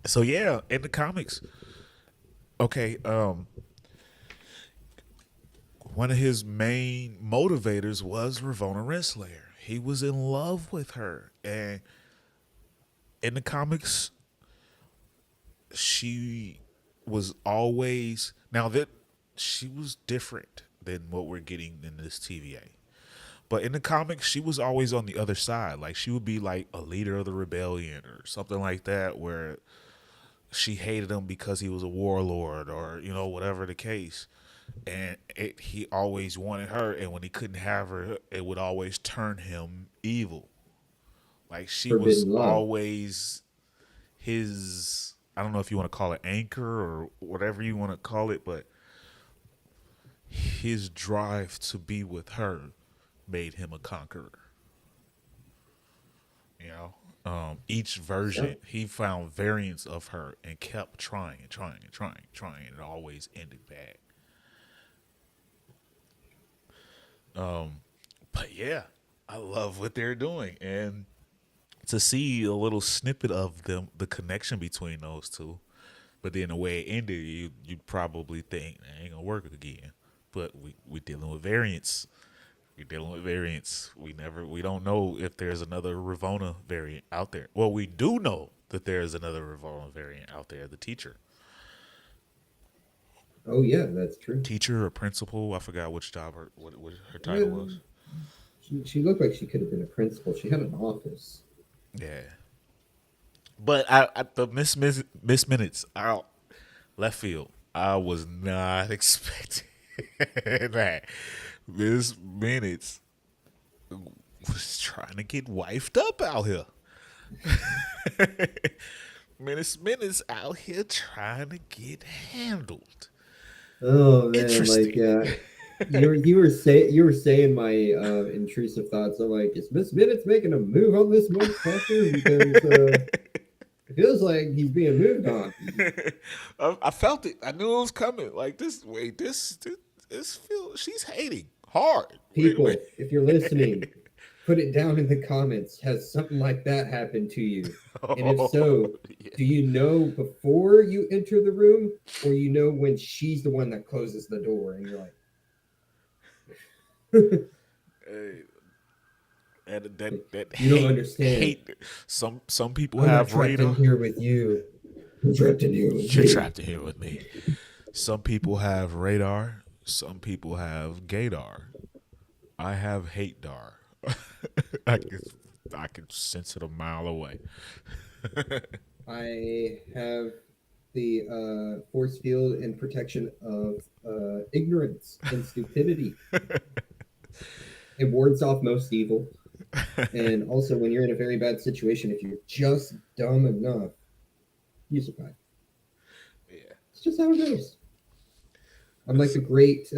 So yeah, in the comics, okay, one of his main motivators was Ravonna Renslayer. He was in love with her, and in the comics, she was always now that she was different than what we're getting in this TVA. But in the comics, she was always on the other side. Like, she would be like a leader of the rebellion or something like that, where she hated him because he was a warlord, or whatever the case. And he always wanted her, and when he couldn't have her, it would always turn him evil. Like, she was Forbidden love. always his, I don't know if you want to call it anchor or whatever you want to call it, but his drive to be with her made him a conqueror. You know, each Yeah. version he found variants of her and kept trying and trying and trying and trying, and it always ended bad. But yeah, I love what they're doing, and to see a little snippet of them, the connection between those two. But then the way it ended, you'd probably think it ain't gonna work again. But we dealing with variants. We're dealing with variants. We don't know if there's another Ravonna variant out there. Well, we do know that there's another Ravonna variant out there. The Oh yeah, that's true. teacher or principal. I forgot which job what her title Yeah, was. she looked like she could have been a principal. She had an office. Yeah, but I the miss minutes out left field. I was not expecting that. Miss minutes was trying to get wifed up out here. Minutes out here trying to get handled. Oh man, like Interesting. you were saying my intrusive thoughts. I'm like, is Miss Minutes making a move on this motherfucker? Because it feels like he's being moved on. I felt it. I knew it was coming. Like, this. Wait, this feel. She's hating hard. Wait. People, if you're listening, put it down in the comments. Has something like that happened to you? And if Oh, so, yeah. do you know before you enter the room, or you know when she's the one that closes the door, and you're like, Hey, that you don't understand. hate. Some people I'm not have trapped in radar. here with you. I'm trapped in here with You're me. trapped in here with me. Some people have radar. Some people have gaydar. I have hate dar. I can I can sense it a mile away. I have the force field and protection of ignorance and stupidity. It wards off most evil. And also, when you're in a very bad situation, if you're just dumb enough, you survive. Yeah, It's just how it goes. I'm like the great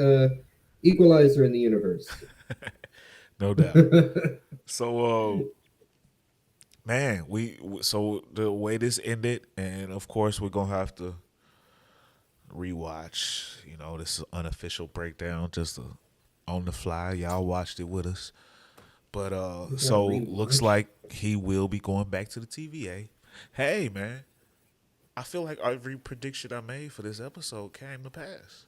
equalizer in the universe. no doubt. So, man, so the way this ended, and of course we're gonna have to rewatch. This is unofficial breakdown, just on the fly. Y'all watched it with us, but We gotta so looks rewatch. like he will be going back to the TVA. Hey, man, I feel like every prediction I made for this episode came to pass.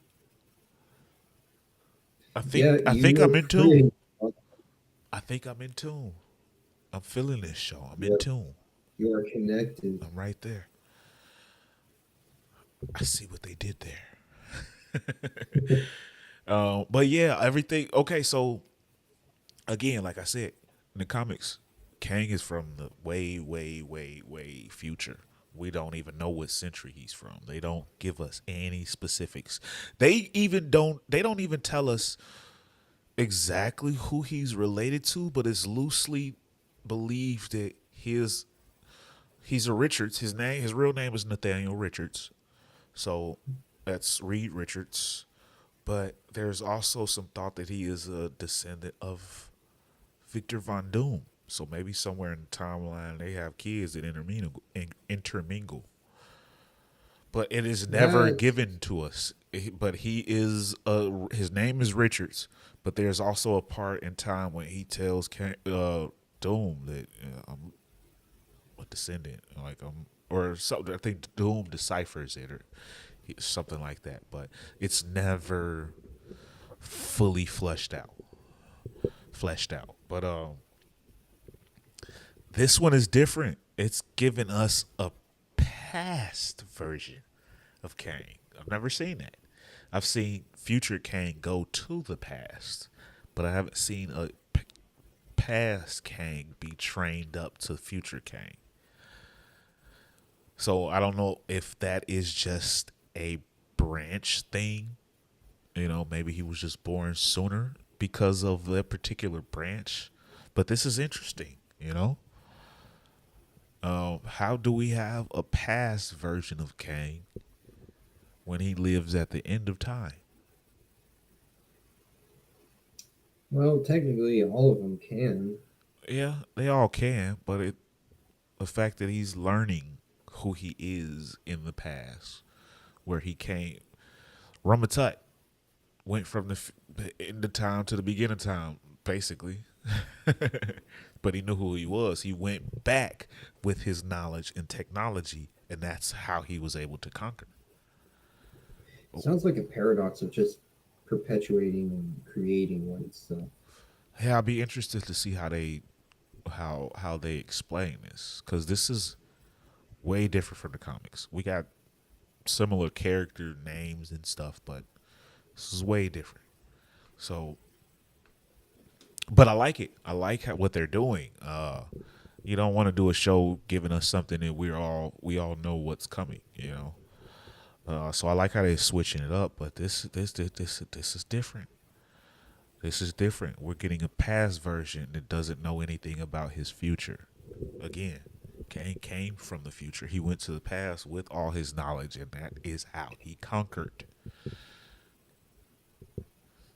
I Yeah, think I you think were I'm in tune. pretty. I think I'm in tune. I'm feeling this show. I'm in Yep, tune. you are connected. I'm right there. I see what they did there. But yeah, everything. Okay, so again, like I said, in the comics, Kang is from the way, way, way, way future. We don't even know what century he's from. They don't give us any specifics. They don't even tell us exactly who he's related to, but it's loosely believed that he's a Richards. His real name is Nathaniel Richards. So that's Reed Richards. But there's also some thought that he is a descendant of Victor Von Doom. So maybe somewhere in the timeline they have kids that intermingle. But it is never That given to us. But his name is Richards. But there's also a part in time when he tells Doom that I'm a descendant, like or something. I think Doom deciphers it or something like that. But it's never fully fleshed out. But this one is different. It's given us a past version of Kang. I've never seen that. I've seen future Kang go to the past, but I haven't seen a past Kang be trained up to future Kang. So I don't know if that is just a branch thing. Maybe he was just born sooner because of that particular branch. But this is interesting. How do we have a past version of Kang when he lives at the end of time? well, technically, all of them can. Yeah, they all can, but the fact that he's learning who he is in the past, where he came, Ramatut went from the end of time to the beginning of time, basically. But he knew who he was. He went back with his knowledge and technology, and that's how he was able to conquer. Sounds like a paradox of just perpetuating and creating oneself. Yeah, I'll be interested to see how they explain this, because this is way different from the comics. We got similar character names and stuff, but this is way different. So, but I like it. I like what they're doing. You don't want to do a show giving us something that we all know what's coming. So I like how they're switching it up. But this is different. This is different. We're getting a past version that doesn't know anything about his future. Again, Kane came from the future. He went to the past with all his knowledge, and that is how he conquered.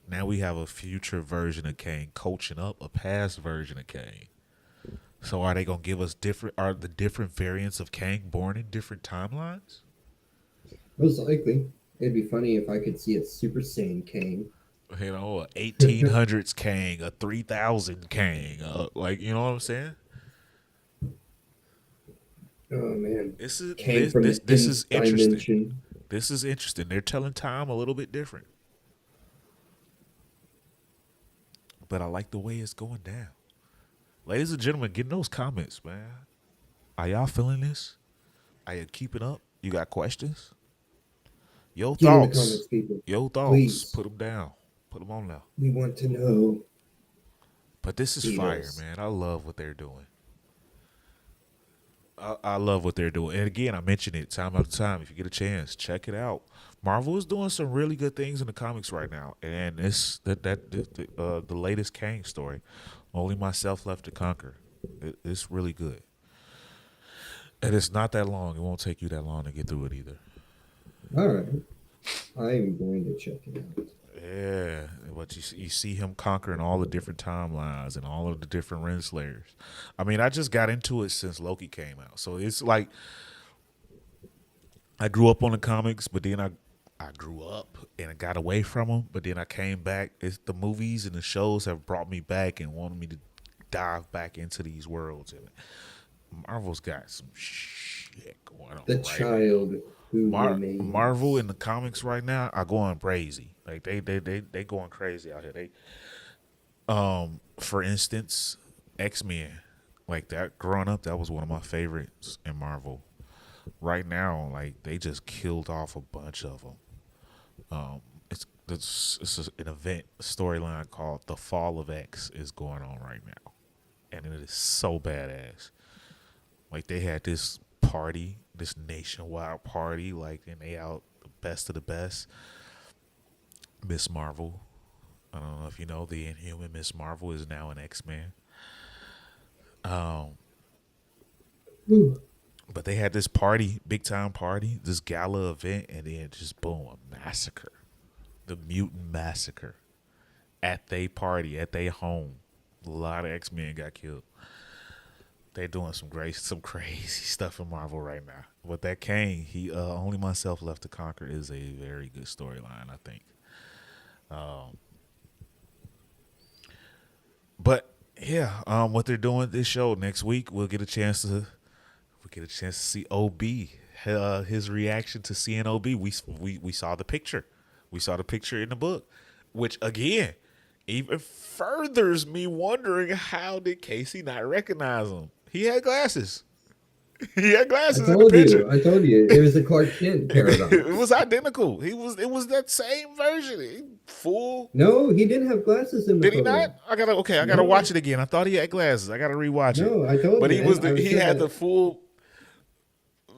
Now we have a future version of Kane coaching up a past version of Kane. So are they gonna give us different? Are the different variants of Kang born in different timelines? Most likely. It'd be funny if I could see a Super Saiyan Kang. A 1800s Kang, a 3000 Kang, like you know what I'm saying? Oh man. This is Kang this from this the this nth is interesting. dimension. This is interesting. They're telling time a little bit different, but I like the way it's going down. Ladies and gentlemen, get in those comments, man. Are y'all feeling this? Are you keeping up? You got questions? Your Get in the thoughts. comments, people. Your thoughts. Please. Put them down. Put them on now. We want to know. But this is Feed fire, us. man. I love what they're doing. I love what they're doing. And again, I mention it time after time. If you get a chance, check it out. Marvel is doing some really good things in the comics right now, and the latest Kang story, Only Myself Left to Conquer. It's really good, and it's not that long. It won't take you that long to get through it either. Alright. I'm going to check it out. Yeah, but you see him conquering all the different timelines and all of the different Renslayers. I mean, I just got into it since Loki came out, so it's like I grew up on the comics, but then I grew up and I got away from them, but then I came back. It's the movies and the shows have brought me back and wanted me to dive back into these worlds. And Marvel's got some shit going on The right now. child who Marvel remains. in the comics right now are going crazy. Like they going crazy out here. For instance, X-Men. Like that growing up, that was one of my favorites in Marvel. Right now, like they just killed off a bunch of them. Um, it's an event storyline called The Fall of X is going on right now, and it is so badass. Like they had this party, this nationwide party, like, and they out the best of the best. Miss Marvel. I don't know if you know, the Inhuman Miss Marvel is now an X-Man. Um, Ooh. but they had this party, big time party, this gala event, and then just boom, a massacre. The mutant massacre at their party, at their home. A lot of X-Men got killed. They're doing some crazy stuff in Marvel right now. But that Kang, he only myself left to conquer is a very good storyline, I think. Um, but yeah, what they're doing this show next week, we'll get a chance to see Ob. His reaction to seeing Ob. We saw the picture. We saw the picture in the book, which again even furthers me wondering how did Casey not recognize him. He had glasses. He had glasses in the picture. I told you, it was the Clark Kent It paradox. was identical. It was that same version. Full. No, he didn't have glasses in the Did he not? photo. I gotta watch No, it again. I thought he had glasses. I gotta rewatch it. no, I told But you, and I was he had gonna, the full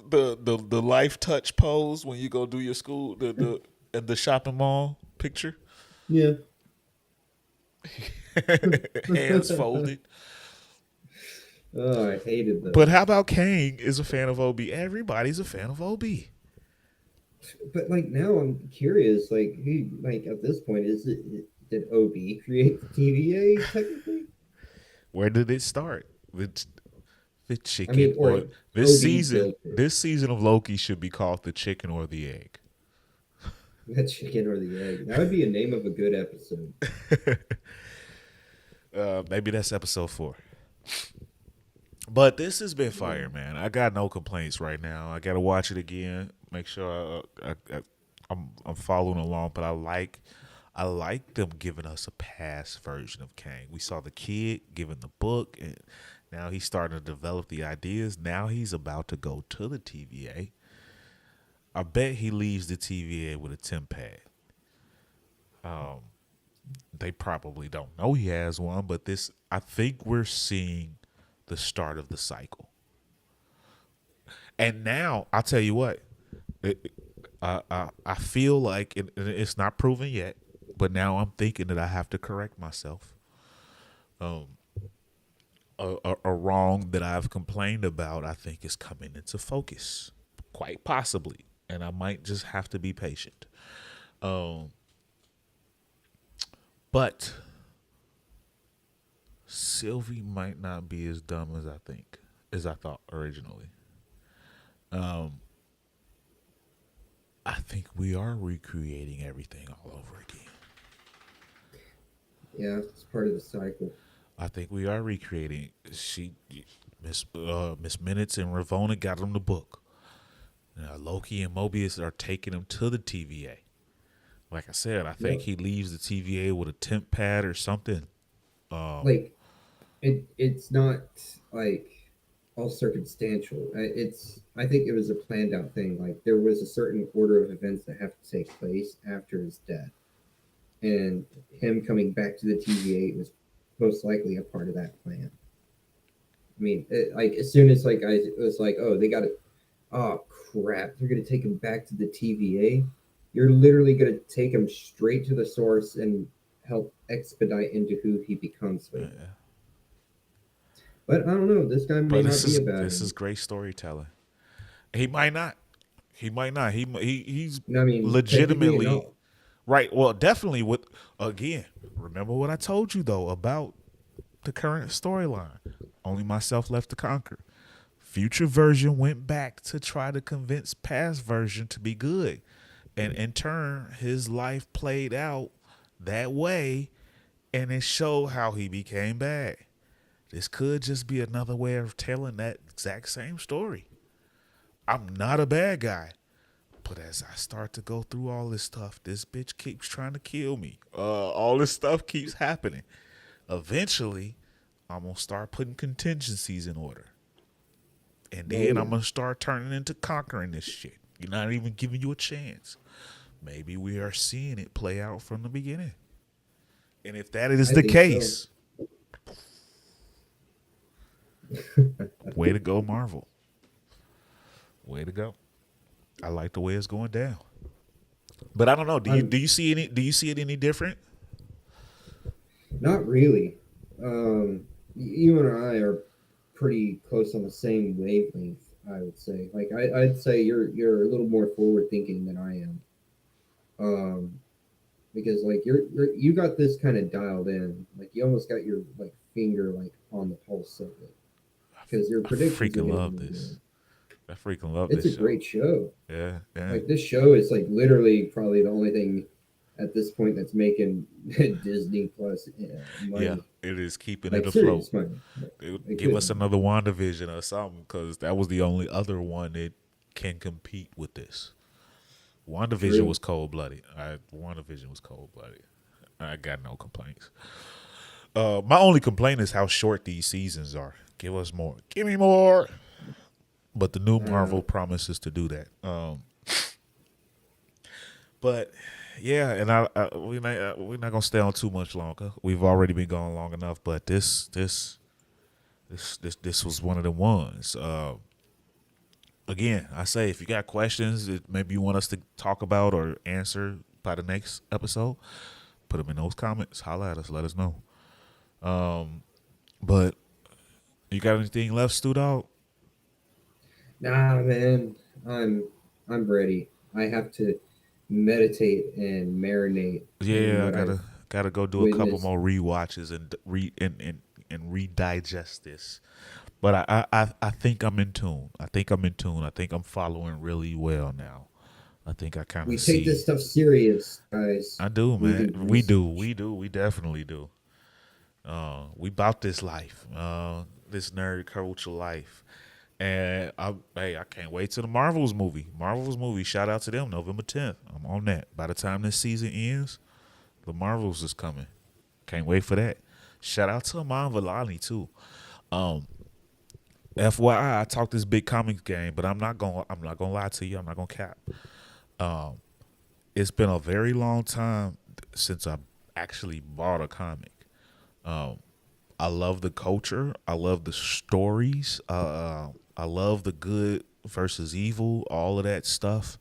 the life touch pose when you go do your school the at the shopping mall picture. yeah. Hands folded. Oh, I hated But how those. about Kang is a fan of OB? Everybody's a fan of OB. But like now, I'm curious. Like, who? Like at this point, did OB create the TVA technically? Where did it start? The I chicken mean, or or this OB season? built it. This season of Loki should be called the chicken or the egg. The chicken or the egg? That would be a name of a good episode. Maybe that's episode 4. But this has been fire, man. I got no complaints right now. I got to watch it again. Make sure I'm following along. But I like them giving us a past version of Kang. We saw the kid given the book, and now he's starting to develop the ideas. Now he's about to go to the TVA. I bet he leaves the TVA with a temp pad. They probably don't know he has one, but I think we're seeing the start of the cycle. And now I'll tell you what, I feel like it's not proven yet, but now I'm thinking that I have to correct myself. A wrong that I've complained about, I think, is coming into focus, quite possibly, and I might just have to be patient. Um, but Sylvie might not be as dumb as I thought originally. Um, I think we are recreating everything all over again. Yeah, it's part of the cycle. I think we are recreating. Miss Minutes and Ravona got him the book. Loki and Mobius are taking him to the TVA. Like I said, I think No, he leaves the TVA with a temp pad or something. Um, like it's not like all circumstantial. I think it was a planned out thing. Like there was a certain order of events that have to take place after his death, and him coming back to the TVA was most likely a part of that plan. I mean, like as soon as like it was like, oh, they got to, oh crap, they're gonna take him back to the TVA. You're literally gonna take him straight to the source and help expedite into who he becomes later. yeah. But I don't know. This guy may But not this be is a bad this is one. great storytelling. He might not. He might not. He's I mean, technically, legitimately no. right. Well, definitely with again. Remember what I told you though about the current storyline. Only myself left to conquer. Future version went back to try to convince past version to be good. And in turn, his life played out that way and it showed how he became bad. This could just be another way of telling that exact same story. I'm not a bad guy. But as I start to go through all this stuff, this bitch keeps trying to kill me. All this stuff keeps happening. Eventually, I'm going to start putting contingencies in order. And Oh then I'm yeah, going to start turning into conquering this shit. You're not even giving you a chance. Maybe we are seeing it play out from the beginning. And if that is I the think so. case, way to go, Marvel. Way to go. I like the way it's going down. But I don't know. I'm Do you see it any different? not really. You and I are pretty close on the same wavelength. I would say. Like I'd say you're a little more forward thinking than I am. Because like you got this kind of dialed in. Like you almost got your like finger like on the pulse of it. Because your I predictions are freaking getting love really good. this. I freaking love It's this a show. great show. Yeah, yeah, Like this show is like literally probably the only thing at this point that's making Disney Plus yeah. money, It is keeping it like afloat. serious money. It Give us couldn't. another WandaVision or something, because that was the only other one that can compete with this. WandaVision True. was cold blooded. WandaVision was cold blooded. I got no complaints. My only complaint is how short these seasons are. Give us more. Give me more. But the new Uh, Marvel promises to do that. But yeah, and we're not gonna stay on too much longer. We've already been going long enough. But this was one of the ones. Again, I say if you got questions that maybe you want us to talk about or answer by the next episode, put them in those comments. Holla at us. Let us know. But you got anything left, Stu Dog? nah, man, I'm I'm ready. I have to meditate and marinate in Yeah, I what I've gotta go do a couple witnessed. more rewatches and and redigest this. But I think I'm in tune. I think I'm in tune. I think I'm following really well now. I think I kind We of take this see. stuff serious, guys. I do, We man. do We do. research. We do. We definitely do. We bout this life, this nerd culture life, and I can't wait till the Marvels movie. Marvels movie. Shout out to them, November 10th. I'm on that. By the time this season ends, the Marvels is coming. Can't wait for that. Shout out to Amon Villani too. Um, FYI, I talked this big comics game, but I'm not gonna lie to you. I'm not gonna cap. It's been a very long time since I actually bought a comic. I love the culture. I love the stories. I love the good versus evil, all of that stuff.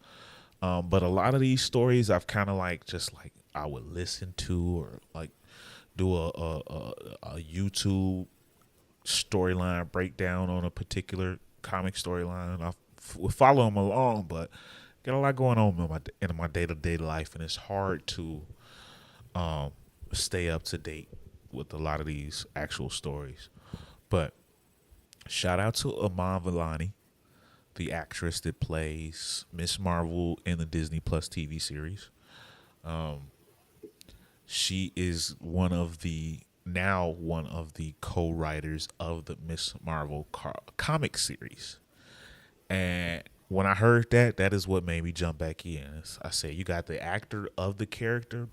But a lot of these stories, I've kind of like just like I would listen to or like do a YouTube storyline breakdown on a particular comic storyline. Will follow them along, but got a lot going on in my day to day life, and it's hard to um, stay up to date with a lot of these actual stories. But shout out to Iman Vellani, the actress that plays Miss Marvel in the Disney Plus TV series. She is one of the co-writers of the Miss Marvel comic series. And when I heard that, that is what made me jump back in. I said, you got the actor of the character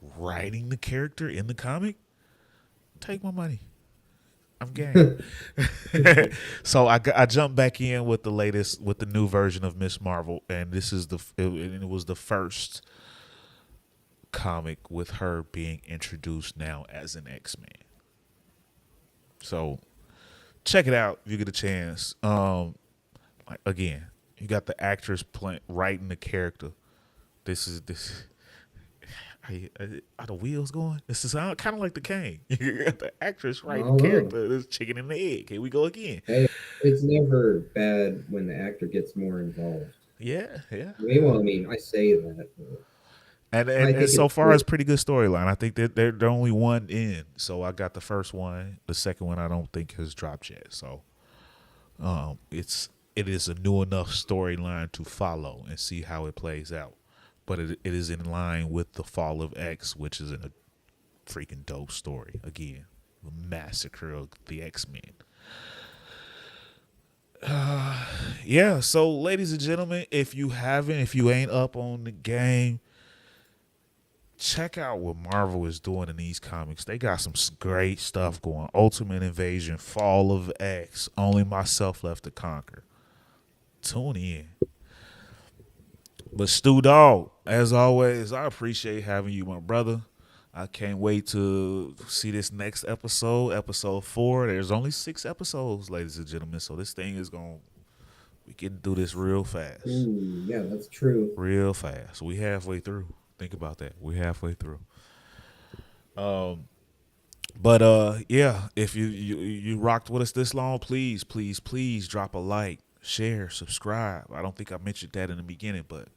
writing the character in the comic? Take my money. I'm game. So I jumped back in with the new version of Miss Marvel, and it was the first comic with her being introduced now as an X-Man. So check it out if you get a chance. Again, you got the actress writing the character. This. Are the wheels going? This is kind of like the Kane. You got the actress I writing the don't know. character. This chicken and the egg. Here we go again. Hey, it's never bad when the actor gets more involved. Yeah, yeah, Well, I mean, I say that, but and I and, and think so it's far good. it's pretty good storyline. I think that they're only one in. So I got the first one. The second one I don't think has dropped yet. So it is a new enough storyline to follow and see how it plays out. But it is in line with the Fall of X, which is a freaking dope story. Again, the massacre of the X-Men. Yeah, so ladies and gentlemen, if you ain't up on the game, check out what Marvel is doing in these comics. They got some great stuff going. Ultimate Invasion, Fall of X, Only Myself Left to Conquer. Tune in. But Stu Dog, as always, I appreciate having you, my brother. I can't wait to see this next episode, episode 4. There's only 6 episodes, ladies and gentlemen, so this thing is going to We getting through this real fast. Ooh, yeah, that's true. Real fast. We halfway through. Think about that. We halfway through. Um, but yeah, if you rocked with us this long, please, please, please drop a like, share, subscribe. I don't think I mentioned that in the beginning, but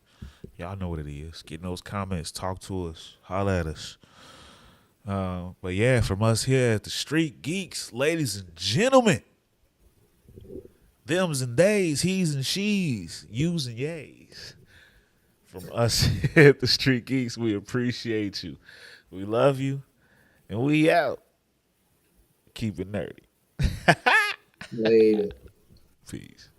y'all know what it is. Get in those comments, talk to us, holla at us. But yeah, from us here at the Street Geeks, ladies and gentlemen, thems and days, he's and she's, yous and yays. From us here at the Street Geeks, we appreciate you. We love you, and we out. Keep it nerdy. Later. Peace.